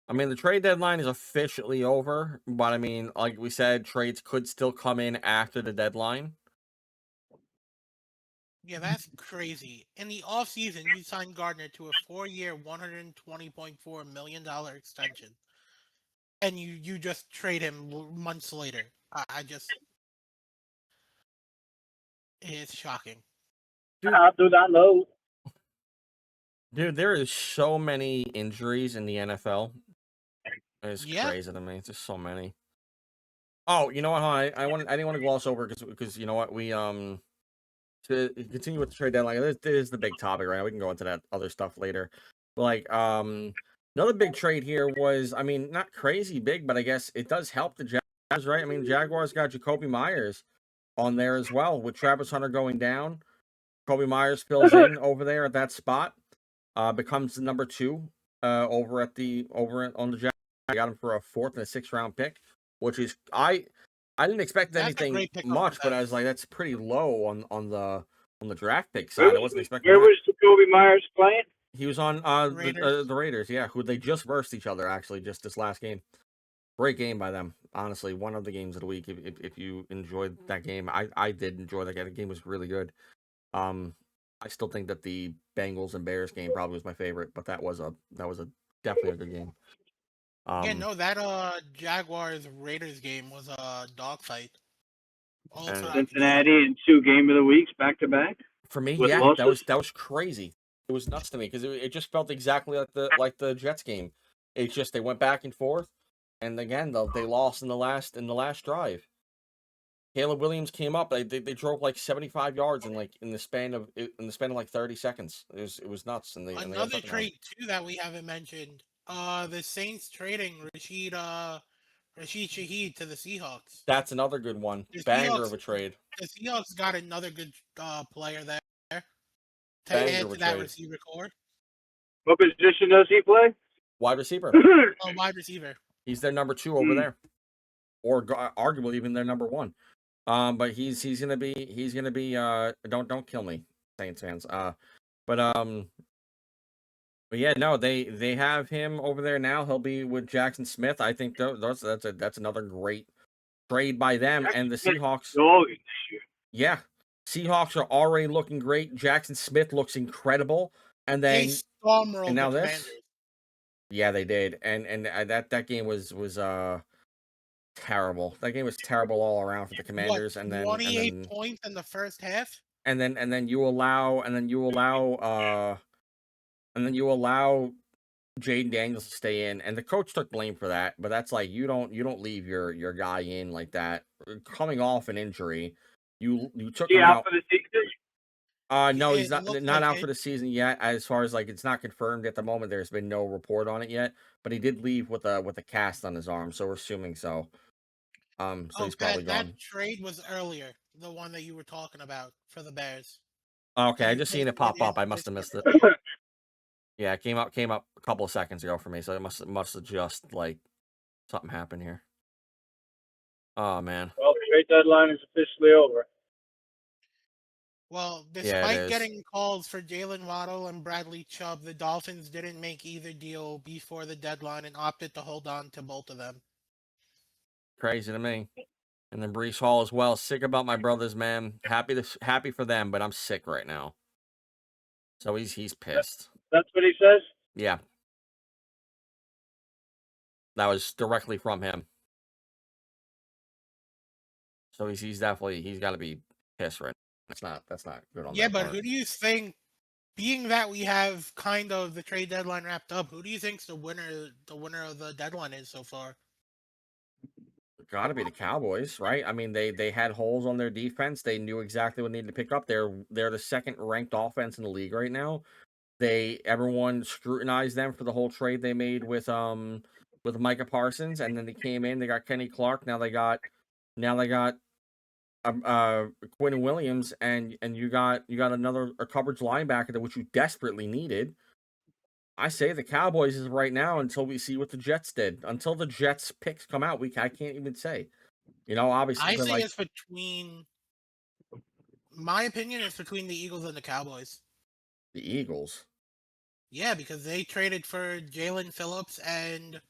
S1: I mean, the trade deadline is officially over. But, I mean, like we said, trades could still come in after the deadline.
S2: Yeah, that's crazy. In the offseason, you signed Gardner to a 4-year, $120.4 million extension. And you just trade him months later. It's shocking.
S3: Dude, I do not know.
S1: Dude, there is so many injuries in the NFL. It's crazy to me. There's so many. Oh, you know what? I didn't want to gloss over because you know what, we to continue with the trade deadline. This is the big topic right now. We can go into that other stuff later. But like another big trade here was, I mean, not crazy big, but I guess it does help the Jaguars, right? I mean, Jaguars got Jacoby Myers on there as well with Travis Hunter going down. Jacoby Myers fills in over there at that spot. Becomes the number 2 over on the Jaguars. I got him for a 4th and a 6th round pick, which is I didn't expect anything much, but I was like, that's pretty low on the draft pick side. I wasn't expecting.
S3: Where was Jacoby Myers playing?
S1: He was on the Raiders, yeah, who they just versed each other actually just this last game. Great game by them, honestly. One of the games of the week. If you enjoyed that game, I did enjoy that game. The game was really good. I still think that the Bengals and Bears game probably was my favorite, but that was definitely a good game.
S2: That Jaguars Raiders game was a dogfight.
S3: Cincinnati and 2 game of the weeks back to back.
S1: For me, yeah, that was crazy. It was nuts to me because it just felt exactly like the Jets game. It's just they went back and forth, and again they lost in the last drive. Caleb Williams came up. They drove like 75 yards in the span of like 30 seconds. It was nuts. And
S2: another trade too that we haven't mentioned. The Saints trading Rashid Shaheed to the Seahawks.
S1: That's another good one. Banger of a trade.
S2: The Seahawks got another good player there to
S1: Banger
S2: add to that receiver core.
S3: What position does he play?
S1: Wide receiver.
S2: Wide receiver.
S1: He's their number 2 over there, or arguably even their number 1. But he's gonna be don't kill me, Saints fans. But But yeah, no, they have him over there now. He'll be with Jackson Smith. I think that's another great trade by them. And the Seahawks.
S3: Dog this year.
S1: Yeah, Seahawks are already looking great. Jackson Smith looks incredible. And
S2: They
S1: then
S2: steamrolled
S1: now
S2: the
S1: this.
S2: Commanders.
S1: Yeah, they did. And that game was terrible. That game was terrible all around for the Commanders.
S2: What,
S1: And then
S2: 28 points in the first half?
S1: and then you allow Jaden Daniels to stay in, and the coach took blame for that. But that's like you don't leave your guy in like that coming off an injury. You took him out
S3: for the season.
S1: No, he's
S2: It looks
S1: not
S2: like
S1: out
S2: it.
S1: for the season yet. As far as like it's not confirmed at the moment. There's been no report on it yet, but he did leave with a cast on his arm, so we're assuming so. So he's probably gone.
S2: That trade was earlier, the one that you were talking about for the Bears.
S1: Okay, I
S2: And
S1: just
S2: they
S1: seen it
S2: put
S1: pop up. I
S2: in
S1: must have
S2: this
S1: missed it. Yeah, it came up a couple of seconds ago for me, so it must have just like something happened here. Oh man.
S3: Well, the trade deadline is officially over.
S2: Well,
S1: Yeah, it
S2: despite
S1: is.
S2: getting calls for Jalen Waddle and Bradley Chubb, the Dolphins didn't make either deal before the deadline and opted to hold on to both of them.
S1: Crazy to me. And then Brees Hall as well. Sick about my brothers, man. Happy for them, but I'm sick right now. So he's pissed.
S3: That's what he says?
S1: Yeah. That was directly from him. So he's definitely he's got to be pissed right now. That's not good on
S2: Yeah,
S1: their
S2: but
S1: part.
S2: who do you think, being that we have kind of the trade deadline wrapped up, who do you think's the winner of the deadline is so far?
S1: Got to be the Cowboys, right? I mean, they had holes on their defense. They knew exactly what they needed to pick up. They're the second ranked offense in the league right now. Everyone scrutinized them for the whole trade they made with Micah Parsons, and then they came in. They got Kenny Clark. Now they got Quinn Williams, and you got another coverage linebacker that which you desperately needed. I say the Cowboys is right now until we see what the Jets did. Until the Jets picks come out, I can't even say. Obviously,
S2: I
S1: but
S2: say
S1: like
S2: it's between, my opinion, it's between the Eagles and the Cowboys.
S1: the Eagles.
S2: Yeah, because they traded for Jalen Phillips and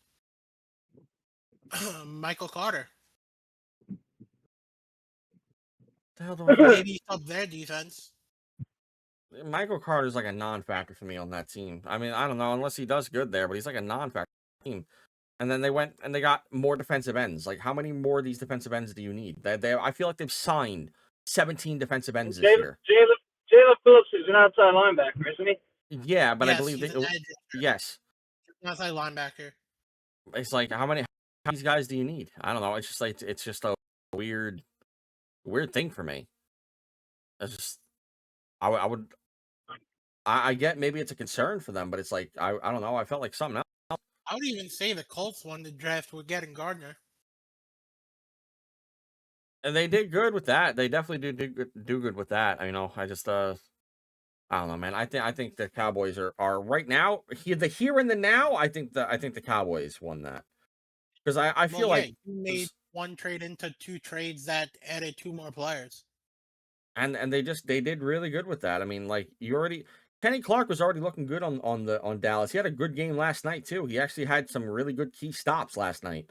S2: Michael Carter.
S1: The hell do I
S2: Maybe up their defense.
S1: Michael Carter's like a non-factor for me on that team. I mean, I don't know unless he does good there, but he's like a non-factor team. And then they went and they got more defensive ends. Like, how many more of these defensive ends do you need? I feel like they've signed 17 defensive ends this year.
S3: Jalen Phillips is an outside linebacker, isn't he?
S1: Yeah, but
S2: Yes,
S1: I believe
S2: he's an edge.
S1: yes.
S2: Outside linebacker.
S1: It's like how many of these guys do you need? I don't know. It's just like it's just a weird thing for me. It's just I get maybe it's a concern for them, but it's like I don't know. I felt like something else.
S2: I would even say the Colts won the draft with getting Gardner.
S1: And they did good with that. They definitely do good with that. I just I don't know, man. I think the Cowboys are right now the here and the now. I think the Cowboys won that because I feel like
S2: you made one trade into two trades that added two more players,
S1: and they did really good with that. I mean, like Kenny Clark was already looking good on Dallas. He had a good game last night too. He actually had some really good key stops last night.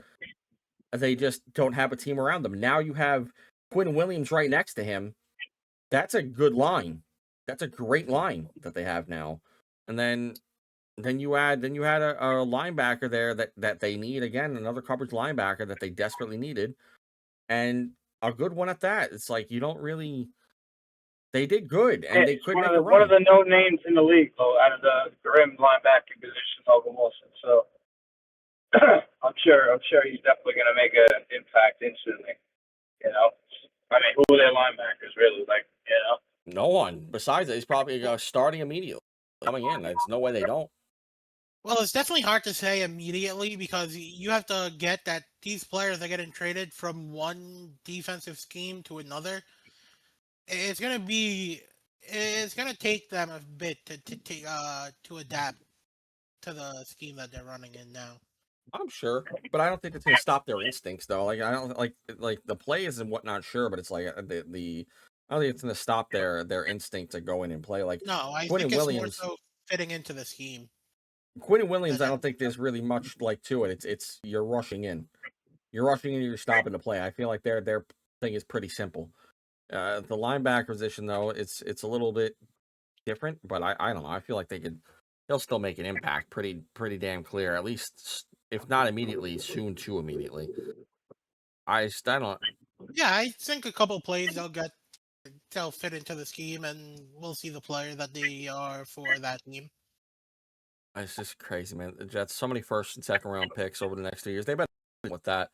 S1: They just don't have a team around them. Now you have Quinn Williams right next to him. That's a good line. That's a great line that they have now. And then you had a linebacker there that they need again, another coverage linebacker that they desperately needed, and a good one at that. It's like you don't really. They did good, and they could make a run.
S3: One of the no names in the league, though, out of the rim linebacking position, Logan Wilson. So I'm sure he's definitely going to make an impact instantly. I mean, who are their linebackers really? Like,
S1: no one besides that. He's probably starting immediately coming in. There's no way they don't.
S2: Well, it's definitely hard to say immediately because you have to get that these players are getting traded from one defensive scheme to another. It's gonna take them a bit to adapt to the scheme that they're running in now.
S1: I'm sure, but I don't think it's gonna stop their instincts though. Like I don't like the plays and whatnot. Sure, but it's like I don't think it's gonna stop their instinct to go in and play. Like
S2: No, I
S1: Quinn
S2: think it's
S1: Williams,
S2: more so fitting into the scheme.
S1: Quinn Williams, I don't think there's really much like to it. It's you're rushing in. You're rushing in, you're stopping the play. I feel like their thing is pretty simple. The linebacker position, though, it's a little bit different, but I don't know. I feel like they'll still make an impact pretty damn clear, at least if not immediately, soon to immediately. I don't.
S2: Yeah, I think a couple plays they'll fit into the scheme, and we'll see the player that they are for that team.
S1: It's just crazy, man. The Jets, so many first and second round picks over the next 2 years. They better with that.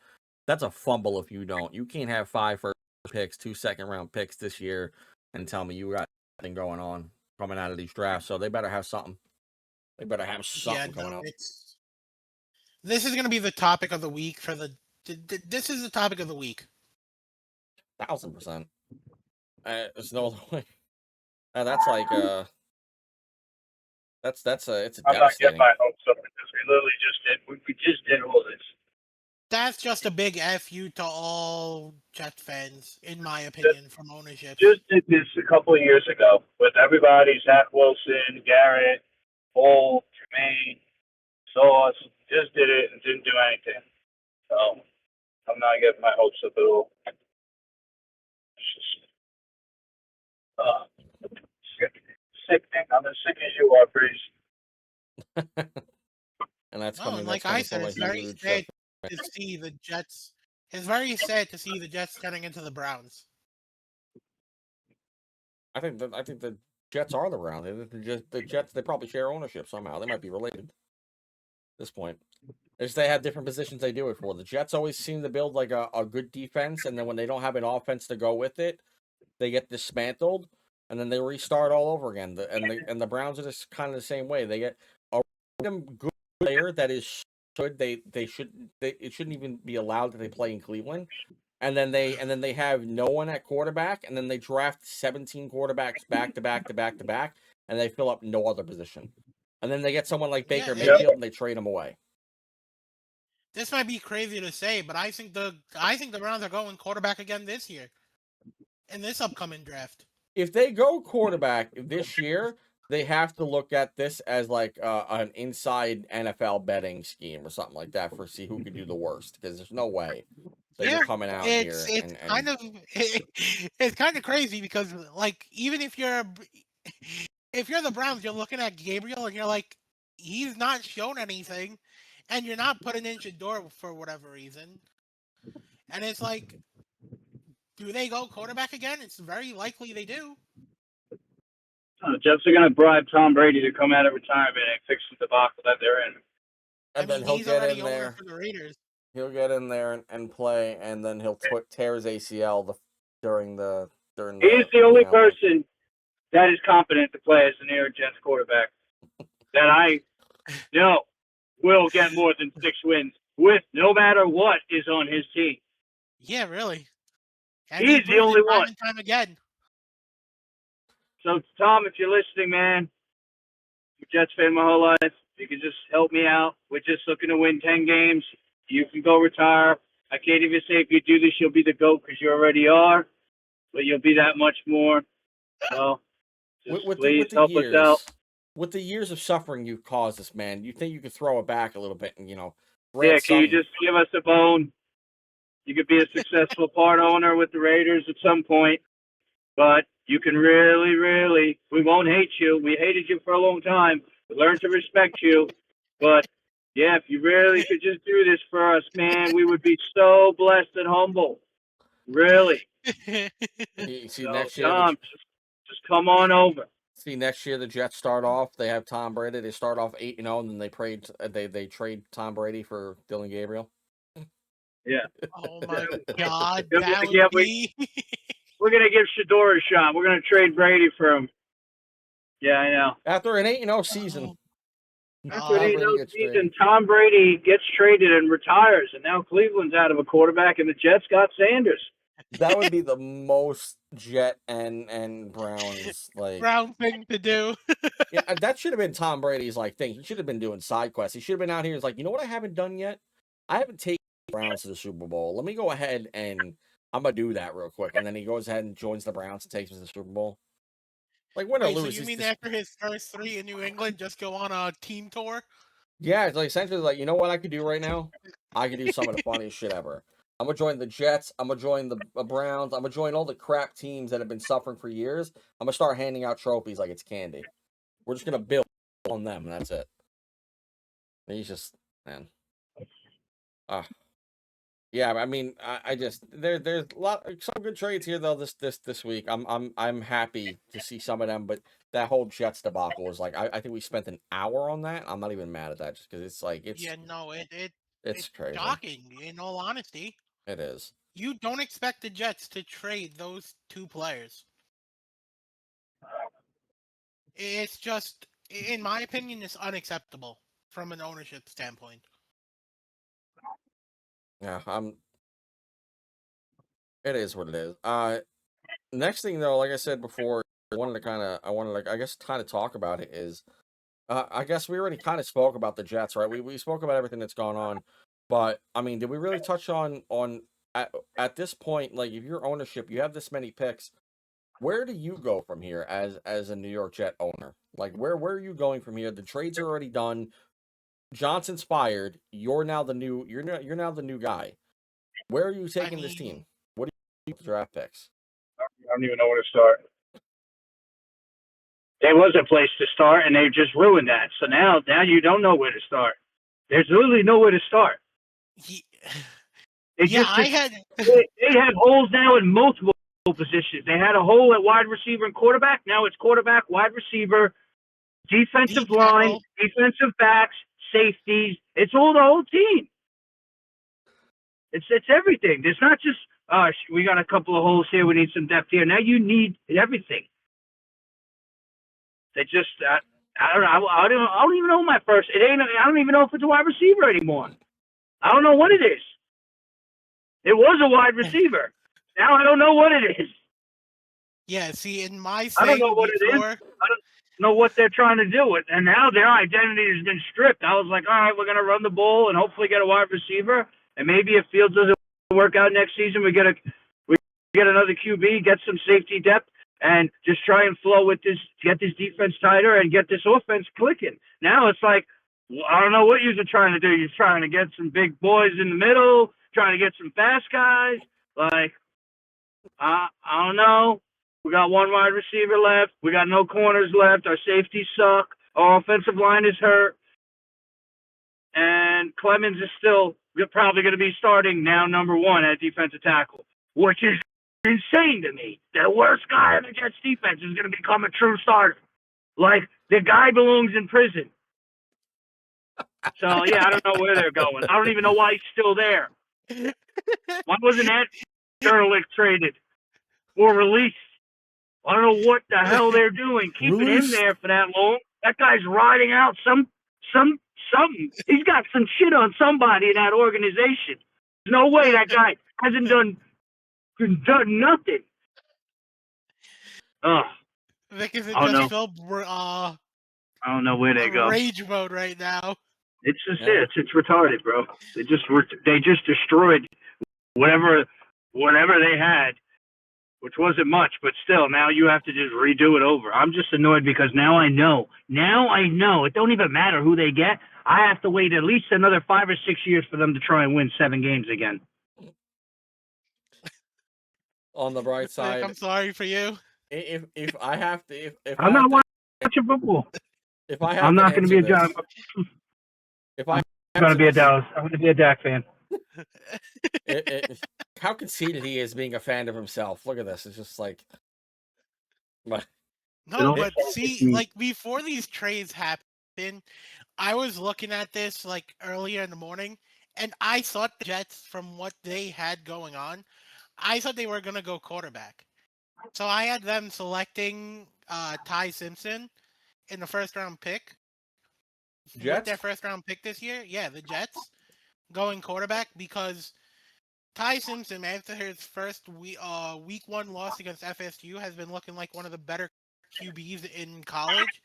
S1: That's a fumble if you don't. You can't have 5 first picks, 2 second round picks this year, and tell me you got nothing going on coming out of these drafts. So they better have something. They better have something coming up.
S2: This is going to be the topic of the week for the. This is the topic of the week.
S1: 1,000%. There's no other way. That's like it's a
S3: I'm not getting
S1: devastating.
S3: my hopes up because we literally just did all this.
S2: That's just a big F you to all Jet fans, in my opinion, from ownership.
S3: Just did this a couple of years ago with everybody, Zach Wilson, Garrett, Cole, Jermaine, Sauce. Just did it and didn't do anything. So I'm not getting my hopes up at all. It's just sickening. I'm as sick as you are, Breeze.
S1: And that's
S2: No,
S1: coming.
S2: and
S1: That's
S2: like I
S1: coming
S2: said,
S1: from a
S2: it's very
S1: huge
S2: sad to see the Jets. It's very sad to see the Jets turning into the Browns.
S1: I think the Jets are the Browns. The Jets, they probably share ownership somehow. They might be related at this point. It's they have different positions they do it for. The Jets always seem to build like a good defense, and then when they don't have an offense to go with it, they get dismantled, and then they restart all over again. And the Browns are just kind of the same way. They get a random good player that is good. It shouldn't even be allowed that they play in Cleveland. And then they have no one at quarterback, and then they draft 17 quarterbacks back to back, and they fill up no other position. And then they get someone like Baker Mayfield, and they trade him away.
S2: This might be crazy to say, but I think the Browns are going quarterback again this year, in this upcoming draft.
S1: If they go quarterback this year, they have to look at this as like an inside NFL betting scheme or something like that for see who could do the worst, because there's no way they're coming out here.
S2: It's kind of crazy because like even if you're the Browns, you're looking at Gabriel and you're like, he's not shown anything, and you're not putting in Shador for whatever reason, and it's like, do they go quarterback again? It's very likely they do.
S3: The Jets are going to bribe Tom Brady to come out of retirement and fix the debacle that they're in.
S1: And then he'll get in there.
S2: For the Raiders.
S1: He'll get in there and play, and then he'll tear his ACL during the.
S3: He's the only person that is competent to play as the New York Jets quarterback that I know will get more than 6 wins with no matter what is on his team.
S2: Yeah, really. And
S3: he's the only one.
S2: Time again.
S3: So, Tom, if you're listening, man, I'm a Jets fan my whole life. You can just help me out. We're just looking to win 10 games. You can go retire. I can't even say if you do this, you'll be the GOAT because you already are, but you'll be that much more. So, please help us out.
S1: With the years of suffering you've caused us, man, you think you could throw it back a little bit and,
S3: yeah, can you just give us a bone? You could be a successful part owner with the Raiders at some point, but you can really, we won't hate you. We hated you for a long time. We learned to respect you, but yeah, if you really could just do this for us, man, we would be so blessed and humble. Really.
S1: See, next year,
S3: Tom, just come on over.
S1: See, next year the Jets start off. They have Tom Brady. They start off 8-0, and then they trade Tom Brady for Dylan Gabriel.
S3: Yeah.
S2: Oh my God,
S3: we're gonna give Shador a shot. We're gonna trade Brady for him. Yeah, I know.
S1: After an 8-0 season.
S3: After an 8-0 season, Tom Brady gets traded and retires, and now Cleveland's out of a quarterback, and the Jets got Sanders.
S1: That would be the most Jet and Browns
S2: Brown thing to do.
S1: Yeah, that should have been Tom Brady's thing. He should have been doing side quests. He should have been out here. He's like, you know what I haven't done yet? I haven't taken the Browns to the Super Bowl. Let me go ahead and I'm gonna do that real quick. And then he goes ahead and joins the Browns and takes them to the Super Bowl. Win or lose.
S2: So you mean after his first 3 in New England, just go on a team tour?
S1: Yeah, it's like essentially like, you know what I could do right now? I could do some of the funniest shit ever. I'm gonna join the Jets. I'm gonna join the Browns. I'm gonna join all the crap teams that have been suffering for years. I'm gonna start handing out trophies like it's candy. We're just gonna build on them, and that's it. And he's just, man. Yeah, I mean, I just there's a lot some good trades here though this week. I'm happy to see some of them, but that whole Jets debacle was like I think we spent an hour on that. I'm not even mad at that just because it's like
S2: Yeah, no,
S1: it's
S2: it's
S1: crazy.
S2: shocking. In all honesty,
S1: It is.
S2: you don't expect the Jets to trade those two players. It's just, in my opinion, it's unacceptable from an ownership standpoint.
S1: Yeah, it is what it is. Next thing though, like I said before, I wanted to I guess kind of talk about it is, I guess we already kind of spoke about the Jets, right? We spoke about everything that's gone on, but I mean, did we really touch on at this point, like if your ownership, you have this many picks, where do you go from here as a New York Jet owner? Like where are you going from here? The trades are already done. Johnson's fired. You're now the new guy. Where are you taking this team? What do you keep draft picks?
S3: I don't even know where to start. There was a place to start, and they just ruined that. So now you don't know where to start. There's literally nowhere to start. They have holes now in multiple positions. They had a hole at wide receiver and quarterback. Now it's quarterback, wide receiver, defensive line, defensive backs, safeties. It's all the whole team. It's everything. There's not just we got a couple of holes here. We need some depth here. Now you need everything. They just I don't even know my first. I don't even know if it's a wide receiver anymore. I don't know what it is. It was a wide receiver. Now I don't know what it is.
S2: Yeah, see, in my
S3: I don't know what it is. I don't know what they're trying to do with, and now their identity has been stripped. I was like, all right, we're gonna run the ball and hopefully get a wide receiver, and maybe if Fields doesn't work out next season, we get another QB, get some safety depth, and just try and flow with this, get this defense tighter, and get this offense clicking. Now it's like, I don't know what you're trying to do. You're trying to get some big boys in the middle, trying to get some fast guys. Like, I don't know. We got one wide receiver left. We got no corners left. Our safeties suck. Our offensive line is hurt. And Clemens is still probably going to be starting now number one at defensive tackle, which is insane to me. The worst guy on the Jets defense is going to become a true starter. Like, the guy belongs in prison. So, yeah, I don't know where they're going. I don't even know why he's still there. Why wasn't that journalist traded or released? I don't know what the hell they're doing, keeping him there for that long. That guy's riding out something. He's got some shit on somebody in that organization. There's no way that guy hasn't done nothing.
S2: Vic is in
S3: I don't know where they go.
S2: Rage mode right now.
S3: It's just it's retarded, bro. They just destroyed whatever they had, which wasn't much, but still, now you have to just redo it over. I'm just annoyed because now I know. It don't even matter who they get. I have to wait at least another 5 or 6 years for them to try and win 7 games again.
S1: On the bright side,
S2: I'm sorry for you.
S1: If I have to, if
S3: I'm not watching football.
S1: If I have,
S3: I'm not going to be a John.
S1: If I'm
S3: going to be a Dallas, I'm going to be a Dak fan.
S1: How conceited he is being a fan of himself. Look at this. It's just like,
S2: but see, like before these trades happen, I was looking at this like earlier in the morning, and I thought the Jets, from what they had going on, I thought they were going to go quarterback. So I had them selecting Ty Simpson in the first round pick.
S1: Jets?
S2: With their first round pick this year. Yeah, the Jets going quarterback because Ty Simpson, after his first week 1 loss against FSU, has been looking like one of the better QBs in college.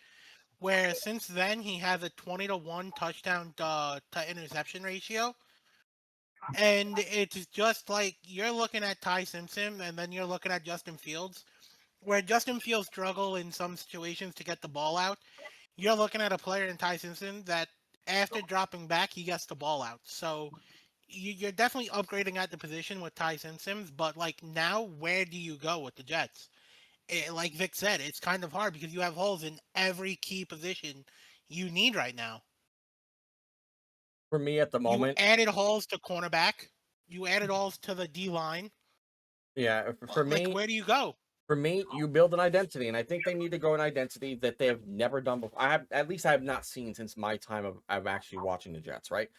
S2: Where since then he has a 20-1 touchdown to interception ratio. And it's just like you're looking at Ty Simpson and then you're looking at Justin Fields, where Justin Fields struggle in some situations to get the ball out. You're looking at a player in Ty Simpson that after dropping back, he gets the ball out. So you're definitely upgrading at the position with Ty Simpson, but like now, where do you go with the Jets? Like Vic said, it's kind of hard because you have holes in every key position you need right now.
S1: For me at the
S2: You
S1: moment,
S2: added holes to cornerback. You added holes to the D line.
S1: yeah, for
S2: Like,
S1: me,
S2: where do you go?
S1: you build an identity, and I think they need to go an identity that they have never done before. I have not seen since my time of actually watching the Jets, right?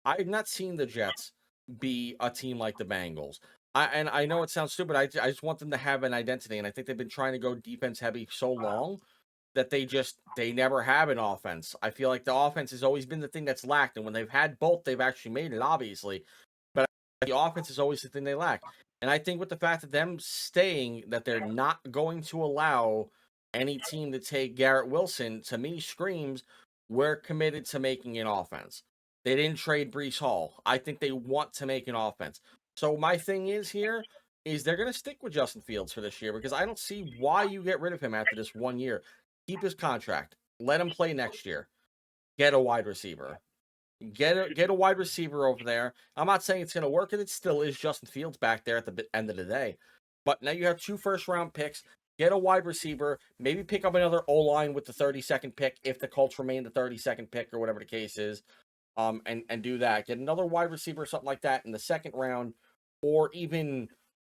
S1: I have not seen the Jets be a team like the Bengals. I know it sounds stupid. I just want them to have an identity, and I think they've been trying to go defense heavy so long that they never have an offense. I feel like the offense has always been the thing that's lacked, and when they've had both, they've actually made it, obviously. But the offense is always the thing they lack. And I think with the fact that them staying, that they're not going to allow any team to take Garrett Wilson, to me screams we're committed to making an offense. They didn't trade Breece Hall. I think they want to make an offense. So my thing is here is they're going to stick with Justin Fields for this year because I don't see why you get rid of him after this 1 year. Keep his contract. Let him play next year. Get a wide receiver. Get a wide receiver over there. I'm not saying it's going to work, and it still is Justin Fields back there at the end of the day. But now you have 2 first-round picks. Get a wide receiver. Maybe pick up another O-line with the 32nd pick if the Colts remain the 32nd pick or whatever the case is. And do that. Get another wide receiver or something like that in the second round, or even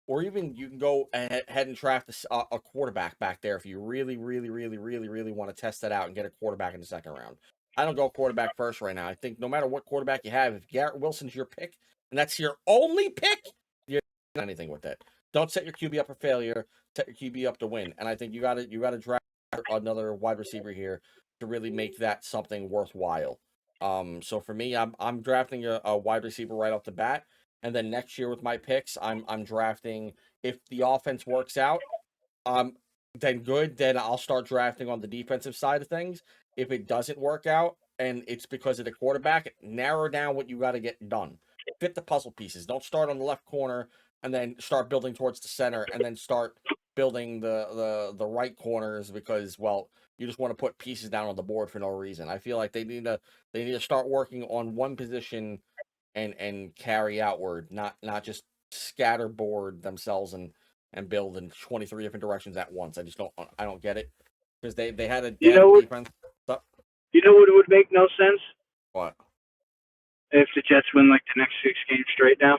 S1: you can go ahead and draft a quarterback back there if you really want to test that out and get a quarterback in the second round. I don't go quarterback first right now. I think no matter what quarterback you have, if Garrett Wilson's your pick and that's your only pick, you're not doing anything with it. Don't set your QB up for failure. Set your QB up to win. And I think you got to draft another wide receiver here to really make that something worthwhile. So for me, I'm drafting a wide receiver right off the bat, and then next year with my picks, I'm drafting if the offense works out, then good. Then I'll start drafting on the defensive side of things. If it doesn't work out and it's because of the quarterback, narrow down what you got to get done. Fit the puzzle pieces. Don't start on the left corner and then start building towards the center, and then start building the right corners because, well, you just want to put pieces down on the board for no reason. I feel like they need to start working on one position and carry outward, not just scatterboard themselves and build in 23 different directions at once. I don't get it because they had a defense.
S3: You know what would make no sense?
S1: What?
S3: If the Jets win like the next 6 games straight now.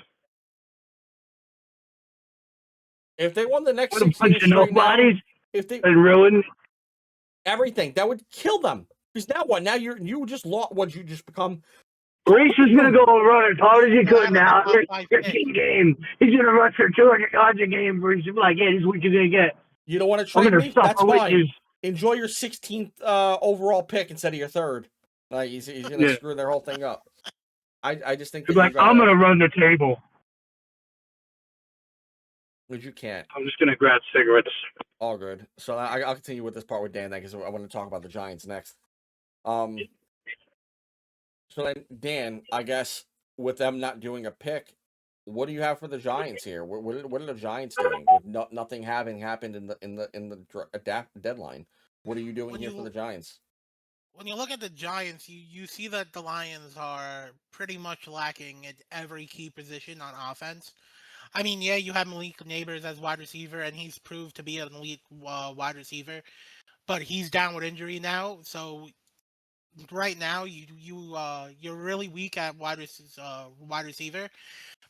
S1: If they won the next
S3: What a
S1: 6
S3: bunch
S1: games
S3: of
S1: straight now,
S3: nobodies
S1: if they
S3: and ruin
S1: everything, that would kill them. Because now what? Now you just lost. What you just become?
S3: Breece is going to go and run as hard as he could now.
S2: Top five pick.
S3: 15 game. He's going to rush for 200 yards a game. Breece is like, yeah, this is what you're going to get.
S1: You don't want to
S3: I'm
S1: trade
S3: going to
S1: me? That's
S3: suffer with
S1: fine.
S3: you.
S1: Enjoy your 16th overall pick instead of your 3rd. Like he's going to screw their whole thing up. I just think that
S3: He's like, I'm going to run the table.
S1: Which you can't.
S3: I'm just going to grab cigarettes.
S1: All good. So I'll continue with this part with Dan then because I want to talk about the Giants next. So then, Dan, I guess with them not doing a pick, what do you have for the Giants here? What are the Giants doing with nothing having happened in the deadline? What are you doing here for the Giants?
S2: When you look at the Giants, you see that the Lions are pretty much lacking at every key position on offense. I mean, yeah, you have Malik Neighbors as wide receiver, and he's proved to be an elite wide receiver, but he's down with injury now. So right now, you're really weak at wide receiver.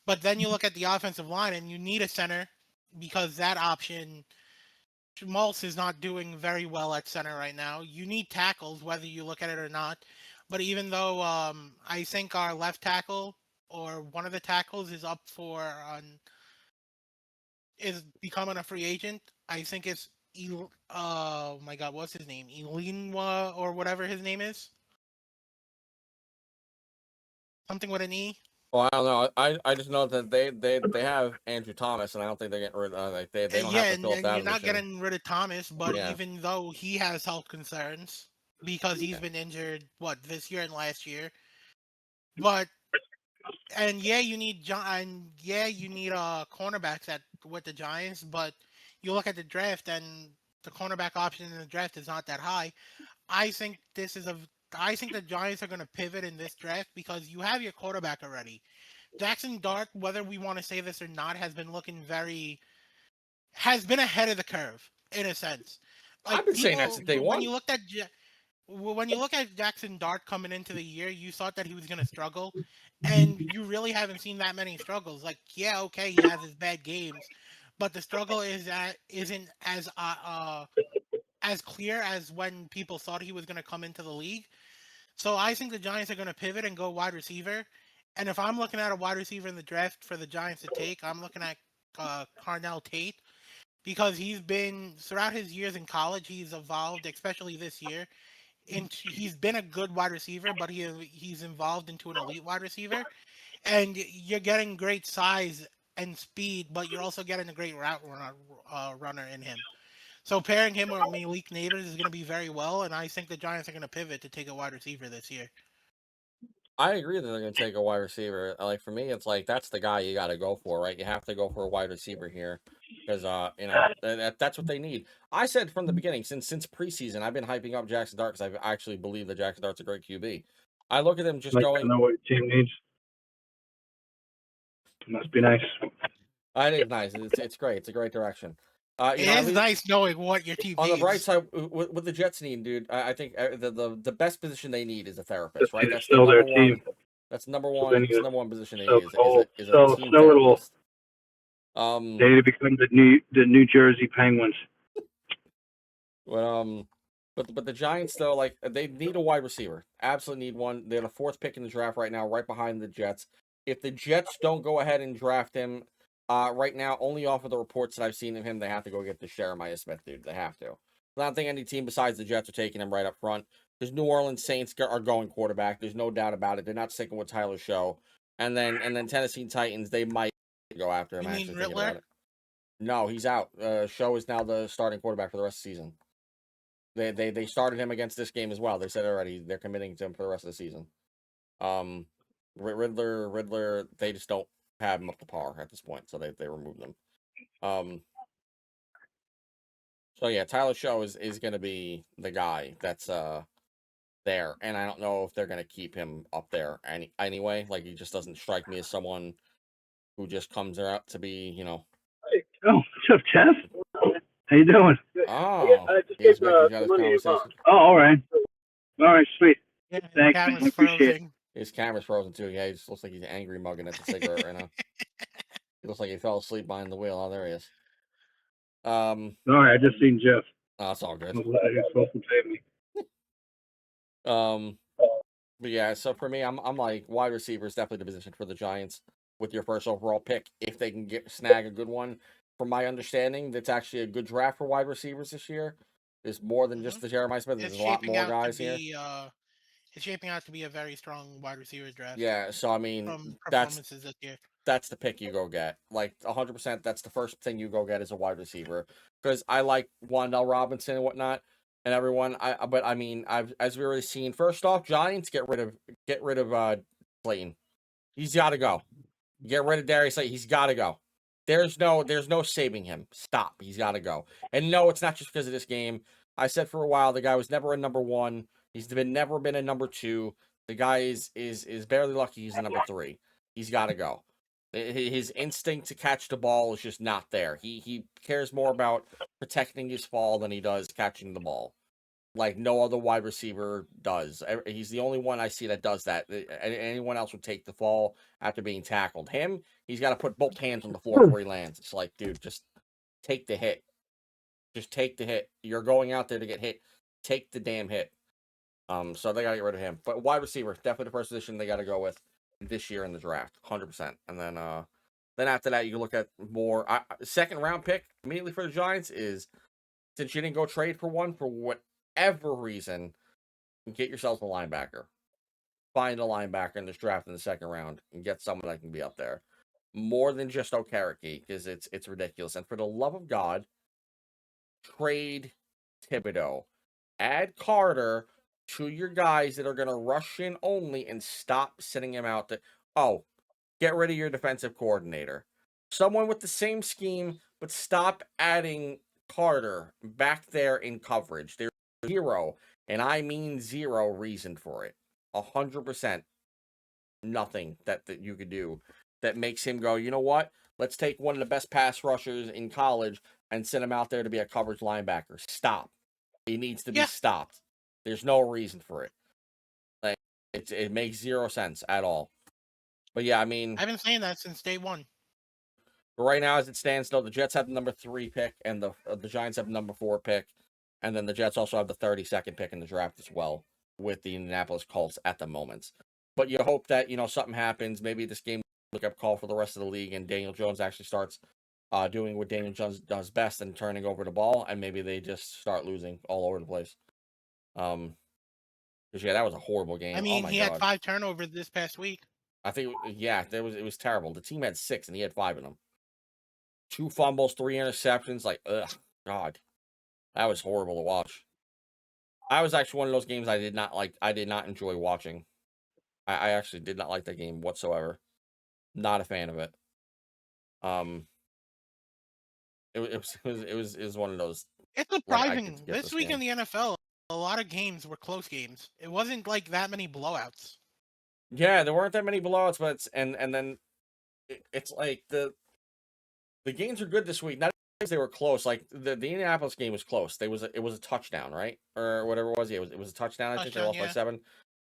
S2: But then you look at the offensive line, and you need a center because that option, Schmaltz is not doing very well at center right now. You need tackles, whether you look at it or not. But even though I think our left tackle or one of the tackles is up for is becoming a free agent, I think it's oh my God, what's his name? Elinwa or whatever his name is. Something with an E.
S1: Well, I don't know. I just know that they have Andrew Thomas, and I don't think they're getting rid of they don't have to fill up that.
S2: You're not getting rid of Thomas, but even though he has health concerns because he's been injured this year and last year, but you need cornerbacks with the Giants, but you look at the draft and the cornerback option in the draft is not that high. I think this is I think the Giants are going to pivot in this draft because you have your quarterback already. Jackson Dart, whether we want to say this or not, has been ahead of the curve in a sense. Like
S1: I've been saying that
S2: people,
S1: since day
S2: when
S1: one.
S2: you looked at when you look at Jackson Dart coming into the year, you thought that he was going to struggle, and you really haven't seen that many struggles. Like, yeah, okay, he has his bad games, but the struggle isn't as clear as when people thought he was going to come into the league. So I think the Giants are going to pivot and go wide receiver. And if I'm looking at a wide receiver in the draft for the Giants to take, I'm looking at Carnell Tate because he's been throughout his years in college, he's evolved, especially this year. He's been a good wide receiver, but he's evolved into an elite wide receiver. And you're getting great size and speed, but you're also getting a great runner in him. So pairing him with Malik Neighbors is going to be very well, and I think the Giants are going to pivot to take a wide receiver this year.
S1: I agree that they're going to take a wide receiver. Like for me, it's like that's the guy you got to go for, right? You have to go for a wide receiver here because that's what they need. I said from the beginning, since preseason, I've been hyping up Jackson Dart because I actually believe that Jackson Dart's a great QB. I look at him just
S3: Like
S1: going.
S3: to know what your team needs. Must be nice.
S1: It is nice. It's great. It's a great direction.
S2: It is nice knowing what your team
S1: on
S2: needs.
S1: the bright side, what the Jets need, dude. I think the best position they need is a therapist,
S3: Just
S1: right?
S3: need to
S1: That's
S3: sell
S1: the
S3: their
S1: number one.
S3: team.
S1: That's number
S3: So
S1: one.
S3: then
S1: It's
S3: you
S1: the number one position they
S3: sell
S1: need is
S3: Cole,
S1: a
S3: sell
S1: team
S3: it all.
S1: therapist.
S3: They need to become the New Jersey Penguins.
S1: But the Giants though, like they need a wide receiver. Absolutely need one. They're the fourth pick in the draft right now, right behind the Jets. If the Jets don't go ahead and draft him, right now, only off of the reports that I've seen of him, they have to go get the Jeremiah Smith dude. They have to. I don't think any team besides the Jets are taking him right up front. Because New Orleans Saints are going quarterback. There's no doubt about it. They're not sticking with Tyler Show. And then Tennessee Titans, they might go after him.
S2: You mean
S1: Actually thinking
S2: Rittler?
S1: about it. No, he's out. Show is now the starting quarterback for the rest of the season. They started him against this game as well. They said already they're committing to him for the rest of the season. Riddler, they just don't have him up to par at this point, so they removed them. So yeah, Tyler Show is going to be the guy that's there, and I don't know if they're going to keep him up there anyway. Like he just doesn't strike me as someone who just comes out to be,
S3: Oh, what's up, Jeff? How you doing?
S1: Oh, he's got his conversation.
S3: Oh, all right, sweet.
S2: Yeah,
S3: Thanks,
S2: camera's
S3: I appreciate it.
S2: frozen.
S1: His camera's frozen too. Yeah, he just looks like he's angry mugging at the cigarette right now. He looks like he fell asleep behind the wheel. Oh, there he is.
S3: All right, I just seen Jeff.
S1: Oh, it's all good.
S3: He's supposed to pay me.
S1: But yeah, so for me, I'm like wide receiver is definitely the position for the Giants with your first overall pick if they can snag a good one. From my understanding, that's actually a good draft for wide receivers this year. There's more than just the Jeremiah Smith. There's a lot more guys here.
S2: It's shaping out to be a very strong wide receiver draft.
S1: Yeah, so I mean,
S2: from performances this year.
S1: That's the pick you go get. Like 100%, that's the first thing you go get is a wide receiver. Because I like Wan'Dale Robinson and whatnot, and everyone. But I mean, as we already seen. First off, Giants get rid of Slayton. He's got to go. Get rid of Darius Slayton. He's got to go. There's no saving him. Stop. He's got to go. And no, it's not just because of this game. I said for a while the guy was never a number one. He's never been a number two. The guy is barely lucky he's a number three. He's got to go. His instinct to catch the ball is just not there. He cares more about protecting his fall than he does catching the ball. Like no other wide receiver does. He's the only one I see that does that. Anyone else would take the fall after being tackled. Him, he's got to put both hands on the floor before he lands. It's like, dude, just take the hit. Just take the hit. You're going out there to get hit. Take the damn hit. So they got to get rid of him. But wide receiver, definitely the first position they got to go with this year in the draft, 100%. And then after that, you look at more second round pick immediately for the Giants is since you didn't go trade for one for whatever reason, get yourself a linebacker. Find a linebacker in this draft in the second round and get someone that can be up there. More than just Okereke, because it's ridiculous. And for the love of God, trade Thibodeau. Add Carter to your guys that are going to rush in only and stop sitting him out. Get rid of your defensive coordinator. Someone with the same scheme, but stop adding Carter back there in coverage. There's zero. And I mean zero reason for it. 100% nothing that you could do that makes him go, you know what? Let's take one of the best pass rushers in college and send him out there to be a coverage linebacker. Stop. He needs to be
S2: Yeah.
S1: stopped. There's no reason for it. Like it makes zero sense at all. But yeah, I mean,
S2: I've been saying that since day one.
S1: but right now, as it stands, though, the Jets have the number 3 pick, and the Giants have the number 4 pick, and then the Jets also have the 32nd pick in the draft as well, with the Indianapolis Colts at the moment. But you hope that something happens. Maybe this game will wake up call for the rest of the league, and Daniel Jones actually starts doing what Daniel Jones does best and turning over the ball, and maybe they just start losing all over the place. Because yeah, that was a horrible game.
S2: I mean,
S1: my
S2: he
S1: God.
S2: had 5 turnovers this past week.
S1: I think it was terrible. The team had 6 and he had 5 of them. 2 fumbles, 3 interceptions. Like, ugh, God, that was horrible to watch. I was actually one of those games I did not like. I did not enjoy watching. I actually did not like that game whatsoever. Not a fan of it. It was one of those.
S2: It's
S1: Like, I
S2: surprising.
S1: could get
S2: This week
S1: game.
S2: in the NFL, a lot of games were close games. It wasn't like that many blowouts.
S1: Yeah, there weren't that many blowouts, but and then it's like the games are good this week. Not because they were close. Like the Indianapolis game was close. It was a touchdown, right, or whatever it was. Yeah, it was a touchdown. I think they lost by 7.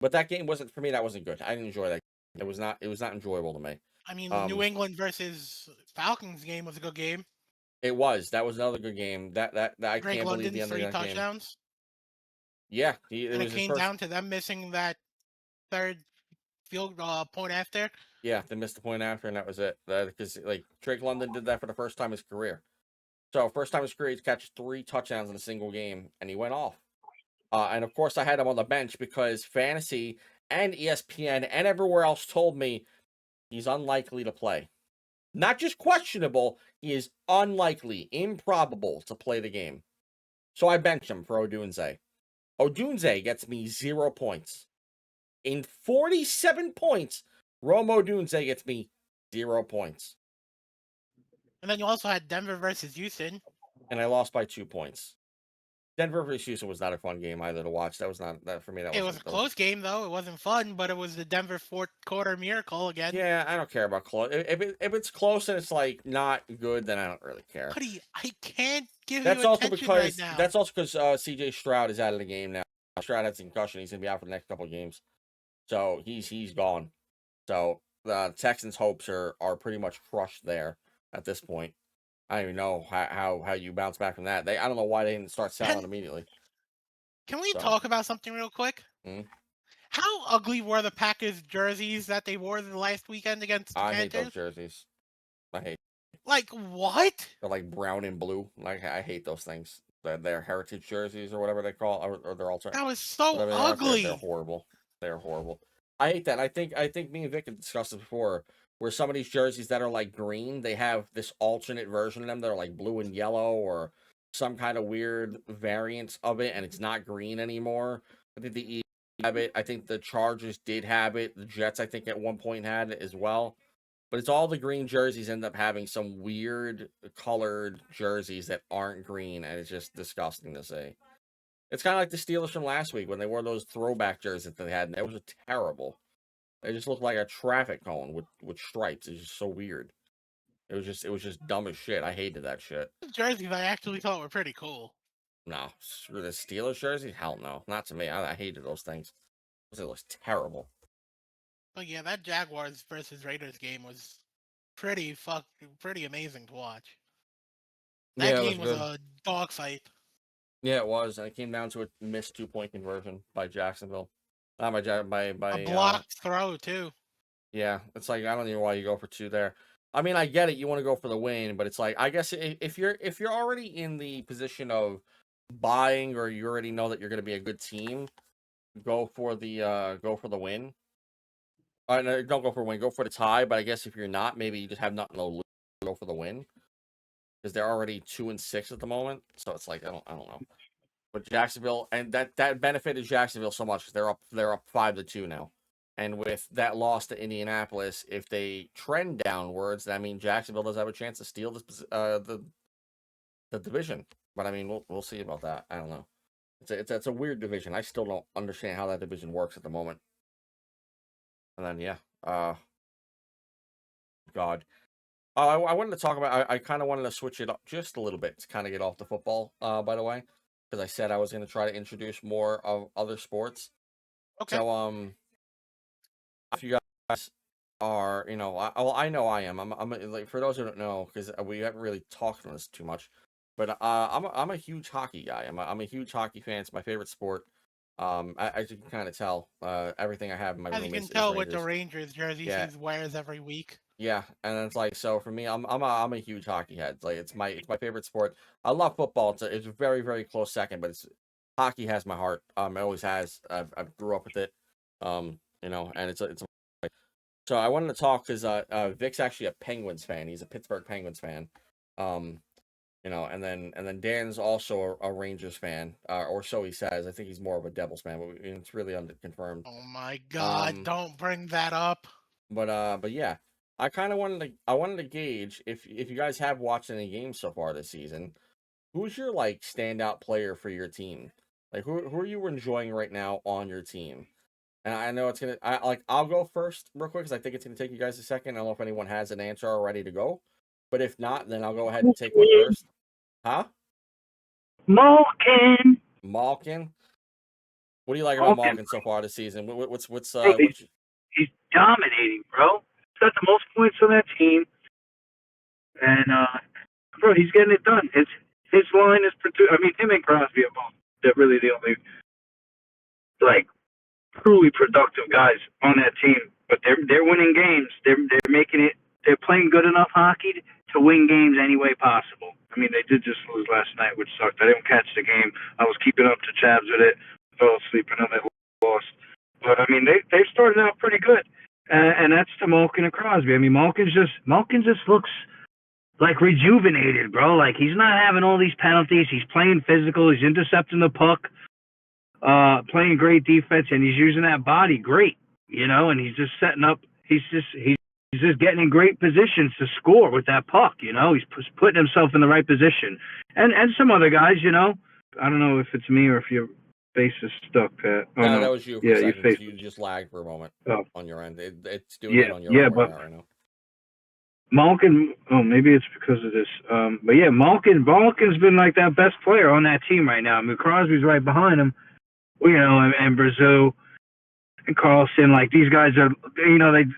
S1: But that game wasn't for me. That wasn't good. I didn't enjoy that. It was not enjoyable to me.
S2: I mean, the New England versus Falcons game was a good game.
S1: It was. That was another good game. That I
S2: Drake
S1: can't believe the
S2: London's
S1: end of
S2: 3
S1: that game.
S2: touchdowns.
S1: Yeah,
S2: And it came down to them missing that third field point after.
S1: Yeah, they missed the point after, and that was it. Because like Drake London did that for the first time in his career. So first time in his career, he's catch 3 touchdowns in a single game, and he went off. And of course, I had him on the bench because fantasy and ESPN and everywhere else told me he's unlikely to play. Not just questionable, he is unlikely, improbable to play the game. So I bench him for Odunze. Odunze gets me 0 points. In 47 points, Rome Odunze gets me 0 points.
S2: And then you also had Denver versus Houston.
S1: And I lost by 2 points. Denver versus Houston was not a fun game either to watch. That was not that for me.
S2: It was a close game though. It wasn't fun, but it was the Denver 4th quarter miracle again.
S1: Yeah, I don't care about close. If it's close and it's like not good, then I don't really care.
S2: Buddy, I can't give
S1: That's
S2: you
S1: also
S2: attention
S1: because
S2: right now.
S1: that's also because CJ Stroud is out of the game now. Stroud has a concussion. He's gonna be out for the next couple of games, so he's gone. So the Texans' hopes are pretty much crushed there at this point. I don't even know how you bounce back from that. I don't know why they didn't start selling immediately.
S2: Can we talk about something real quick?
S1: Hmm?
S2: How ugly were the Packers jerseys that they wore the last weekend against the
S1: I
S2: Panthers?
S1: hate those jerseys. I hate.
S2: Like what?
S1: They're like brown and blue. Like I hate those things. They're heritage jerseys or whatever they call, or they're alternative.
S2: That was so ugly.
S1: They're horrible. They're horrible. I hate that. I think me and Vic had discussed it before. Where some of these jerseys that are like green, they have this alternate version of them that are like blue and yellow, or some kind of weird variant of it, and it's not green anymore. I think the Eagles have it. I think the Chargers did have it. The Jets, I think, at one point had it as well. But it's all the green jerseys end up having some weird colored jerseys that aren't green, and it's just disgusting to see. It's kind of like the Steelers from last week when they wore those throwback jerseys that they had, and it was terrible. They just looked like a traffic cone with stripes. It's just so weird. It was just dumb as shit. I hated that shit.
S2: The jerseys I actually thought were pretty cool.
S1: No, screw the Steelers jersey. Hell no, not to me. I hated those things. It was terrible.
S2: But yeah, that Jaguars versus Raiders game was pretty amazing to watch. That game was a dogfight.
S1: Yeah, it was, and it came down to a missed 2-point conversion by Jacksonville. Not by
S2: a blocked throw too.
S1: Yeah, it's like I don't know why you go for 2 there. I mean, I get it. You want to go for the win, but it's like I guess if you're already in the position of buying, or you already know that you're going to be a good team, go for the win. No, don't go for a win. Go for the tie. But I guess if you're not, maybe you just have nothing to lose. Go for the win because they're already 2-6 at the moment. So it's like I don't know. But Jacksonville, and that benefited Jacksonville so much because they're up 5-2 now. And with that loss to Indianapolis, if they trend downwards, that means Jacksonville does have a chance to steal this the division. But I mean, we'll see about that. I don't know. It's a weird division. I still don't understand how that division works at the moment. And then God. I wanted to talk about. I kind of wanted to switch it up just a little bit to kind of get off the football. By the way, because I said I was going to try to introduce more of other sports.
S2: Okay.
S1: So if you guys are, I know I am. I'm like, for those who don't know, because we haven't really talked on this too much, but I'm a huge hockey guy. I'm a huge hockey fan. It's my favorite sport. As you can kind of tell, everything I have in my
S2: As
S1: room
S2: you can
S1: is
S2: tell with the
S1: Rangers.
S2: Rangers jerseys
S1: Yeah.
S2: he wears every week.
S1: Yeah, and it's like, so for me, I'm a huge hockey head. It's like it's my favorite sport. I love football. It's a very, very close second, but hockey has my heart. It always has. I grew up with it. And it's so I wanted to talk because Vic's actually a Penguins fan. He's a Pittsburgh Penguins fan. And then Dan's also a Rangers fan, or so he says. I think he's more of a Devils fan, but it's really unconfirmed.
S2: Oh my God! Don't bring that up.
S1: But yeah, I kind of wanted to gauge if you guys have watched any games so far this season. Who's your like standout player for your team? Like who are you enjoying right now on your team? And I know I'll go first real quick because I think it's gonna take you guys a second. I don't know if anyone has an answer already to go, but if not, then I'll go ahead and take one first. Huh?
S3: Malkin.
S1: Malkin. What do you like about Malkin so far this season? What's
S3: he's dominating, bro. He's got the most points on that team, and bro, he's getting it done. His line is I mean, him and Crosby are both. They're really the only like truly productive guys on that team. But they're winning games. They're making it. They're playing good enough hockey to win games any way possible. I mean, they did just lose last night, which sucked. I didn't catch the game. I was keeping up to tabs with it. Fell asleep and they lost. But I mean, they started out pretty good, and that's to Malkin and Crosby. I mean, Malkin just looks like rejuvenated, bro. Like he's not having all these penalties. He's playing physical. He's intercepting the puck, playing great defense, and he's using that body great, And he's just setting up. He's just getting in great positions to score with that puck, He's putting himself in the right position, and some other guys, I don't know if it's me or if your face is stuck, Pat. Oh, no,
S1: that was you. For a second. You just lagged for a moment on your end. It's doing it on your end right now.
S3: Malkin. Oh, maybe it's because of this. But yeah, Malkin's been like that best player on that team right now. I mean, Crosby's right behind him, and Brazil. And Carlson, like these guys are,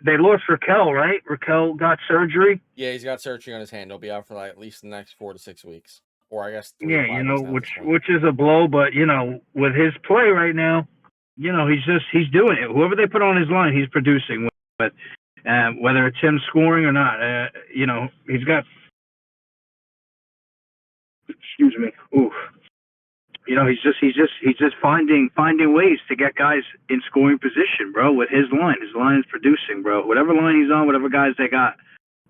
S3: they lost Raquel, right? Raquel got surgery.
S1: Yeah, he's got surgery on his hand. He'll be out for like at least the next 4 to 6 weeks, or I guess 3
S3: yeah,
S1: to 5 weeks
S3: which is a blow. But with his play right now, he's doing it. Whoever they put on his line, he's producing with. Whether it's him scoring or not, he's got. Excuse me. Ooh. He's just finding ways to get guys in scoring position, bro. With his line is producing, bro. Whatever line he's on, whatever guys they got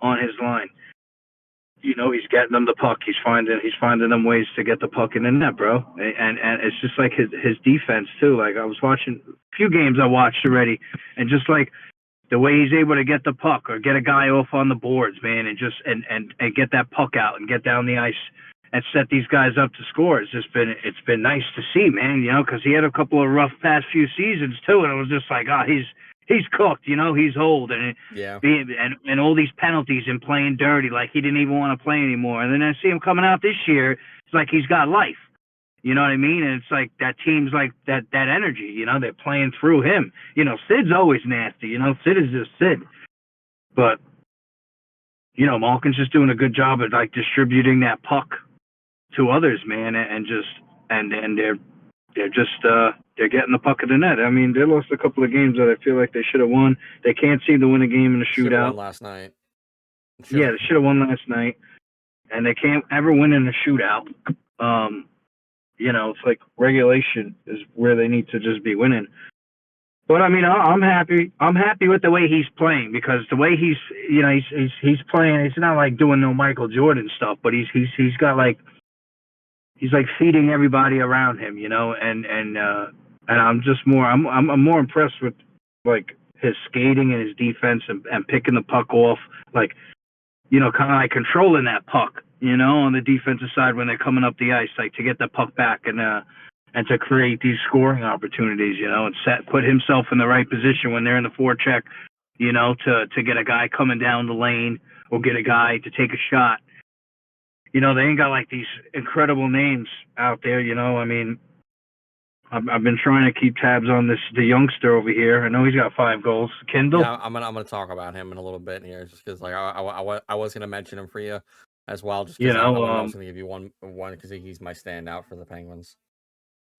S3: on his line, he's getting them the puck. He's finding them ways to get the puck in the net, bro. And it's just like his defense too. Like I was watching a few games I watched already, and just like the way he's able to get the puck or get a guy off on the boards, man, and just and get that puck out and get down the ice. And set these guys up to score. It's been nice to see, man. Because he had a couple of rough past few seasons too, and it was just like, he's cooked. He's old, and and all these penalties and playing dirty, like he didn't even want to play anymore. And then I see him coming out this year. It's like he's got life. You know what I mean? And it's like that team's like that energy. They're playing through him. Sid's always nasty. Sid is just Sid, but Malkin's just doing a good job of like distributing that puck to others, man, and they're getting the puck in the net. I mean, they lost a couple of games that I feel like they should have won. They can't seem to win a game in a shootout.
S1: Won last night.
S3: Yeah, they should have won last night, and they can't ever win in a shootout. It's like regulation is where they need to just be winning. But I mean, I'm happy. I'm happy with the way he's playing because the way he's playing, it's not like doing no Michael Jordan stuff, but he's got like. He's like feeding everybody around him, and I'm just I'm more impressed with like his skating and his defense and picking the puck off, like kind of like controlling that puck, on the defensive side when they're coming up the ice, like to get the puck back and and to create these scoring opportunities, and put himself in the right position when they're in the forecheck, to get a guy coming down the lane or get a guy to take a shot. They ain't got like these incredible names out there, I mean, I've been trying to keep tabs on the youngster over here. I know he's got 5 goals. Kindle.
S1: Yeah, I'm gonna talk about him in a little bit here, just because like I was gonna mention him for you as well, just because I was gonna give you one because he's my standout for the Penguins.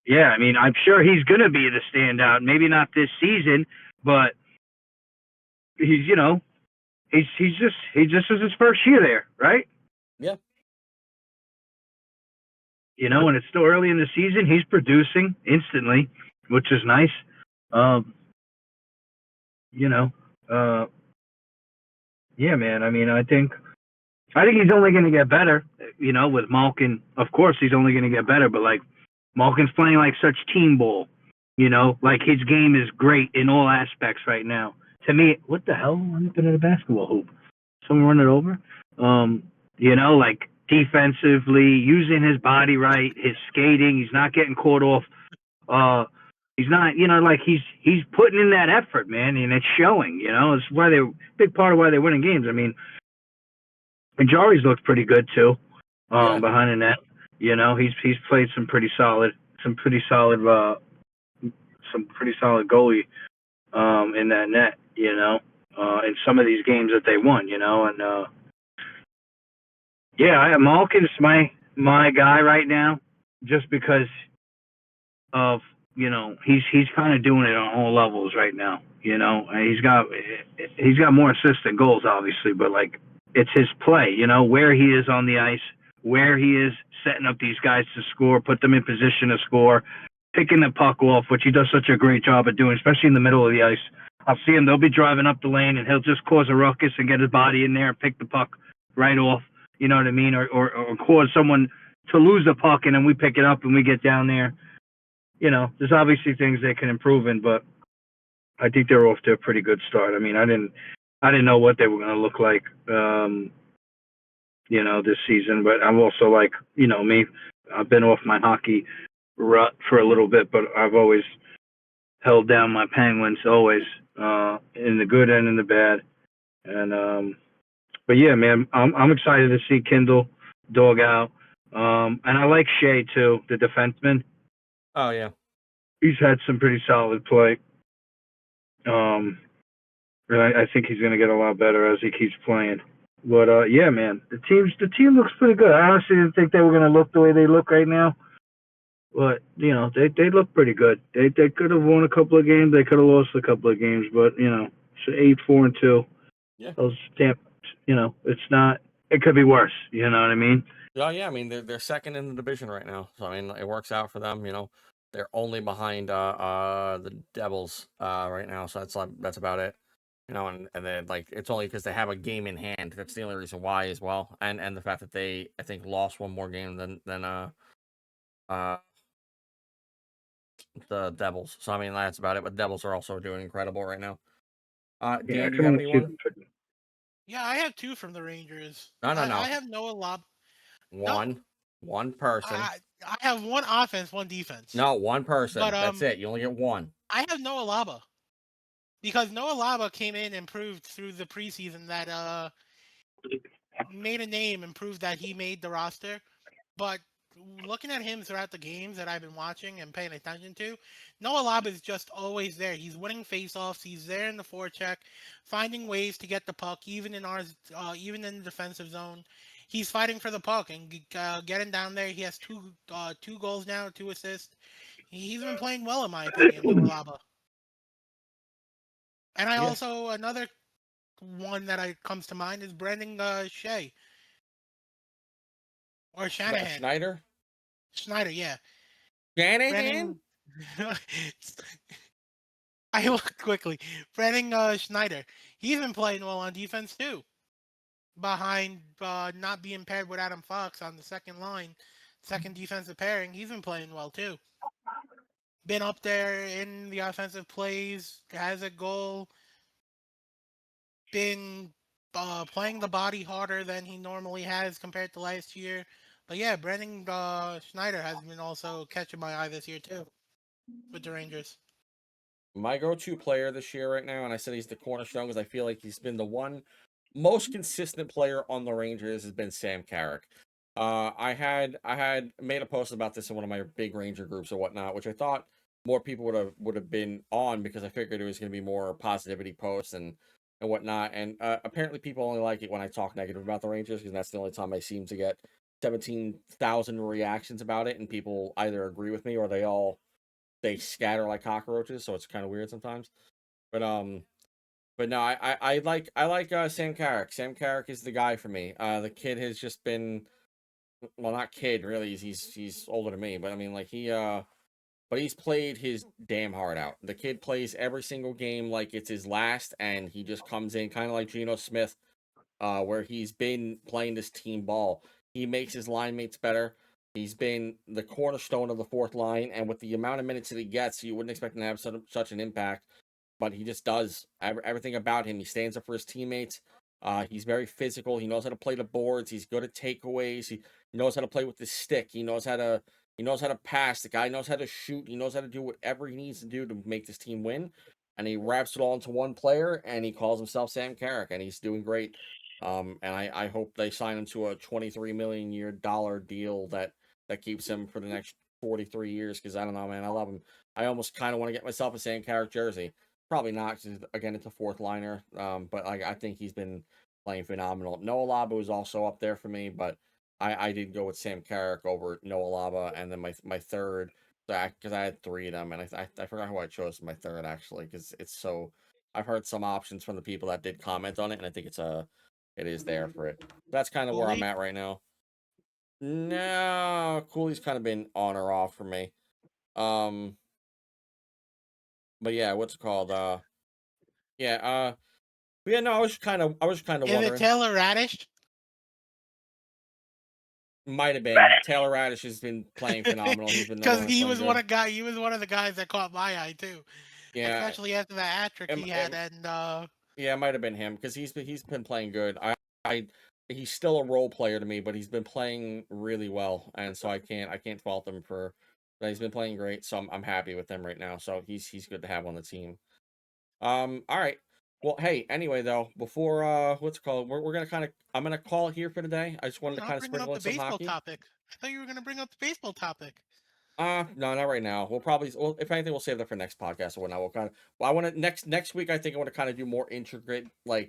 S3: Yeah, I mean, I'm sure he's gonna be the standout. Maybe not this season, but he's he just was his first year there, right?
S1: Yeah.
S3: And it's still early in the season. He's producing instantly, which is nice. Yeah, man. I mean, I think he's only going to get better. With Malkin, of course, he's only going to get better. But like, Malkin's playing like such team ball. Like his game is great in all aspects right now. To me, what the hell? I'm looking at a basketball hoop. Someone run it over. Like defensively, using his body right, his skating. He's not getting caught off. He's not, like he's putting in that effort, man, and it's showing. It's why big part of why they're winning games. I mean, and Jari's looked pretty good too, behind the net. He's played some pretty solid goalie in that net. In some of these games that they won. And yeah, Malkin's my guy right now, just because of he's kind of doing it on all levels right now. He's got more assists than goals, obviously, but like it's his play. Where he is on the ice, where he is setting up these guys to score, put them in position to score, picking the puck off, which he does such a great job of doing, especially in the middle of the ice. I'll see him; they'll be driving up the lane, and he'll just cause a ruckus and get his body in there and pick the puck right off. You know what I mean? Or cause someone to lose the puck, and then we pick it up and we get down there. There's obviously things they can improve in, but I think they're off to a pretty good start. I mean, I didn't know what they were going to look like, this season, but I'm also like, me, I've been off my hockey rut for a little bit, but I've always held down my Penguins, always, in the good and in the bad. And, but yeah, man, I'm excited to see Kindle dog out. And I like Shea too, the defenseman.
S1: Oh yeah,
S3: he's had some pretty solid play. And I think he's going to get a lot better as he keeps playing. But yeah, man, the team looks pretty good. I honestly didn't think they were going to look the way they look right now. But they look pretty good. They could have won a couple of games. They could have lost a couple of games. But it's 8-4-2.
S1: Yeah.
S3: Those stamp. It's not. It could be worse. You know what I mean?
S1: Oh yeah, I mean they're second in the division right now, so I mean it works out for them. They're only behind the Devils right now, so that's about it. And then like it's only because they have a game in hand. That's the only reason why as well, and the fact that they I think lost one more game than the Devils. So I mean that's about it. But Devils are also doing incredible right now. Dan, do you have anyone?
S2: Yeah, I have 2 from the Rangers.
S1: No.
S2: I have Noah Lob.
S1: One person.
S2: I have one offense, one defense.
S1: No, one person.
S2: But,
S1: that's it. You only get one.
S2: I have Noah Laba. Because Noah Laba came in and proved through the preseason that made a name and proved that he made the roster. But looking at him throughout the games that I've been watching and paying attention to, Noah Laba is just always there. He's winning faceoffs. He's there in the forecheck, finding ways to get the puck, even in the defensive zone. He's fighting for the puck and getting down there. He has two goals now, 2 assists. He's been playing well, in my opinion, Noah Laba. And also, another one that comes to mind is Brendan Shea. Or Shanahan. Schneider, yeah.
S1: Shanahan?
S2: I look quickly. Brendan Schneider. He's been playing well on defense, too. Behind not being paired with Adam Fox on the second line, second defensive pairing, he's been playing well, too. Been up there in the offensive plays, has a goal. Been playing the body harder than he normally has compared to last year. But yeah, Brandon Schneider has been also catching my eye this year too with the Rangers.
S1: My go-to player this year right now, and I said he's the cornerstone because I feel like he's been the one most consistent player on the Rangers has been Sam Carrick. I had made a post about this in one of my big Ranger groups or whatnot, which I thought more people would have been on because I figured it was going to be more positivity posts and whatnot. And apparently, people only like it when I talk negative about the Rangers because that's the only time I seem to get 17,000 reactions about it, and people either agree with me or they scatter like cockroaches, so it's kind of weird sometimes. But but no, I like Sam Carrick. Sam Carrick is the guy for me. The kid has just been, well, not kid really. He's older than me, but I mean like but he's played his damn heart out. The kid plays every single game like it's his last, and he just comes in kind of like Geno Smith, where he's been playing this team ball. He makes his line mates better. He's been the cornerstone of the fourth line, and with the amount of minutes that he gets, you wouldn't expect him to have such an impact, but he just does. Everything about him. He stands up for his teammates. He's very physical. He knows how to play the boards. He's good at takeaways. He knows how to play with the stick. He knows how to pass. The guy knows how to shoot. He knows how to do whatever he needs to do to make this team win. And he wraps it all into one player, and he calls himself Sam Carrick, and he's doing great. And I hope they sign him to a $23 million deal that keeps him for the next 43 years. Because I don't know, man, I love him. I almost kind of want to get myself a Sam Carrick jersey. Probably not, because again, it's a fourth liner. But I think he's been playing phenomenal. Noah Laba is also up there for me, but I did go with Sam Carrick over Noah Laba, and then my third, because I had three of them, and I forgot who I chose for my third actually, because it's so. I've heard some options from the people that did comment on it, and I think it is there for it. That's kind of where I'm
S2: Cooley?
S1: at right now. No, Cooley's kind of been on or off for me. Um, but yeah, what's it called? Yeah, but yeah, no, I was kind of
S2: Is it
S1: wondering.
S2: Taylor Radish?
S1: Might have been Taylor Radish has been playing phenomenal. He's been the
S2: Because
S1: one that's playing good.
S2: he was one of the guys that caught my eye too,
S1: Yeah,
S2: especially after that hat trick
S1: it,
S2: he had.
S1: it,
S2: And
S1: yeah, it might have been him because he's been playing good. I he's still a role player to me, but he's been playing really well, and so I can't fault him for that. He's been playing great, so I'm happy with him right now. So he's good to have on the team. All right. Well, hey, anyway though, before what's it called, we're gonna kind of I'm gonna call it here for today. I just wanted to
S2: not
S1: kind of
S2: bringing up
S1: sprinkle in
S2: the
S1: some
S2: baseball
S1: hockey.
S2: topic. I thought you were gonna bring up the baseball topic.
S1: No, not right now. Well, if anything, we'll save that for next podcast or whatnot. We'll kind of, well, I want to next week. I think I want to kind of do more integrating. I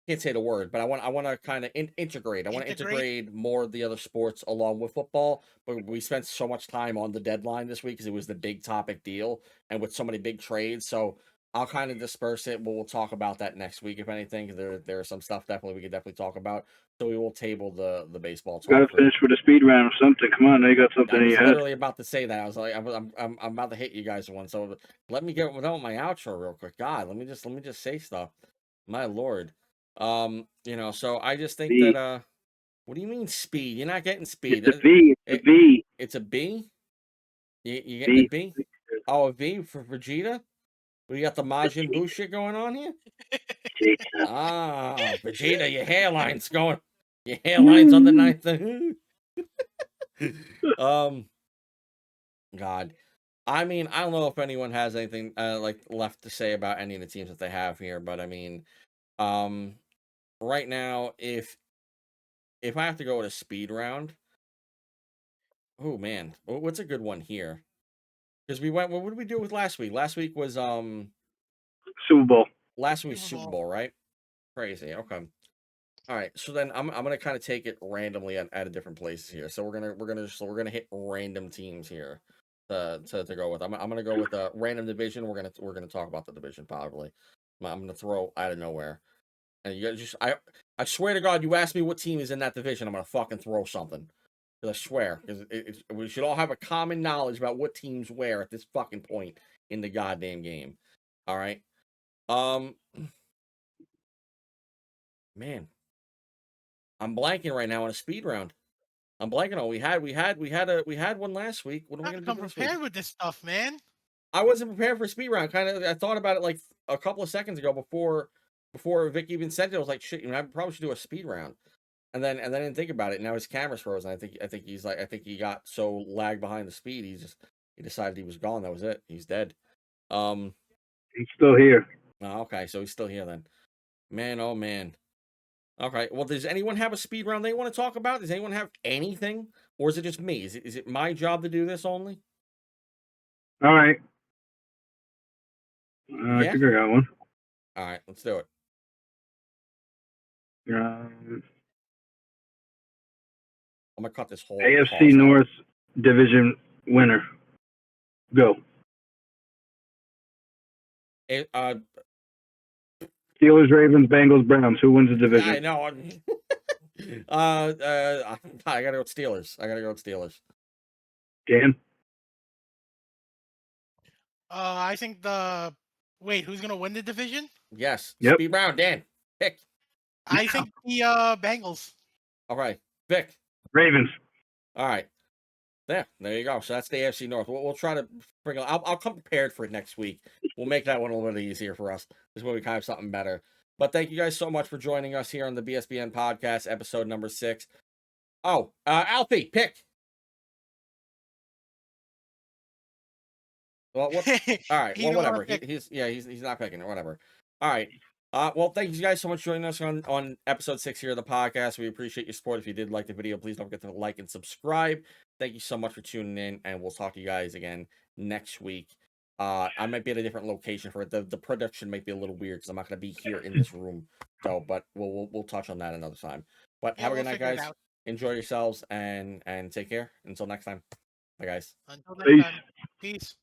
S1: can't say the word, but I want to kind of integrate. I want to
S2: Integrate.
S1: integrate more of the other sports along with football. But we spent so much time on the deadline this week because it was the big topic deal, and with so many big trades. So I'll kind of disperse it. We'll talk about that next week, if anything. 'Cause there's some stuff we could definitely talk about. So we will table the baseball
S3: Got to
S1: talk for.
S3: finish with a speed round or something. Come on, now you got something
S1: I
S3: in
S1: was
S3: your head.
S1: literally about to say that. I was like, I'm about to hit you guys with one. So let me get with my outro real quick. God, let me just say stuff. My lord. So I just think
S3: V.
S1: that what do you mean speed? You're not getting
S3: It's
S1: speed.
S3: a V. It's a
S1: It,
S3: V.
S1: it's a B? You getting a
S3: V.
S1: B? Oh, a V for Vegeta? We got the Majin Buu shit going on here? Ah, Vegeta, your hairline's on the ninth. um God. I mean, I don't know if anyone has anything like left to say about any of the teams that they have here, but I mean, um right now, if I have to go with a speed round, oh man, what's a good one here? Because we went, what did we do with last week?
S3: Super Bowl.
S1: Last week was
S2: Super
S1: Super
S2: Bowl.
S1: Bowl, right? Crazy. Okay. All right. So then I'm gonna kind of take it randomly at a different places here. So we're gonna hit random teams here to go with. I'm gonna go with a random division. We're gonna talk about the division probably. I'm gonna throw out of nowhere. And you guys I swear to God, you ask me what team is in that division, I'm gonna fucking throw something. 'Cause I swear, because we should all have a common knowledge about what teams where at this fucking point in the goddamn game. All right. Um, man, I'm blanking right now on a speed round. I'm blanking on. We had one last week. What am I
S2: Gotta
S1: gonna do
S2: come
S1: this week?
S2: prepared with this stuff, man.
S1: I wasn't prepared for a speed round. I thought about it like a couple of seconds ago before Vic even said it. I was like, shit, I probably should do a speed round. And then I didn't think about it. Now his camera's frozen. I think he got so lagged behind the speed. He decided he was gone. That was it. He's dead.
S3: He's still here.
S1: Oh, okay, so he's still here then. Man, oh man. Okay. Well, does anyone have a speed round they want to talk about? Does anyone have anything, or is it just me? Is it my job to do this only?
S3: All right.
S1: Yeah?
S3: I think I got one.
S1: All right, let's do it.
S3: Um,
S1: I'm gonna cut this whole
S3: AFC
S1: pause out.
S3: North Division winner. Go. Steelers, Ravens, Bengals, Browns. Who wins the division?
S1: I know. I gotta go with Steelers.
S3: Dan?
S2: I think wait, who's gonna win the division?
S1: Yes.
S3: Yep.
S1: Speed round, Dan. Pick.
S2: I think the Bengals.
S1: All right. Vic.
S3: Ravens.
S1: All right. There you go. So that's the AFC North. We'll try to bring. I'll come prepared for it next week. We'll make that one a little bit easier for us. This will be kind of something better. But thank you guys so much for joining us here on the BSBN Podcast, episode number 6. Oh, Alfie, pick. Well, what? All right. Well, whatever. He's not picking it. Whatever. All right. Well, thank you guys so much for joining us on episode 6 here of the podcast. We appreciate your support. If you did like the video, please don't forget to like and subscribe. Thank you so much for tuning in, and we'll talk to you guys again next week. I might be at a different location for it. The production might be a little weird because I'm not going to be here in this room. So, but we'll touch on that another time. But have a good night, guys. Enjoy yourselves and take care. Until next time. Bye, guys.
S2: Until next time. Peace.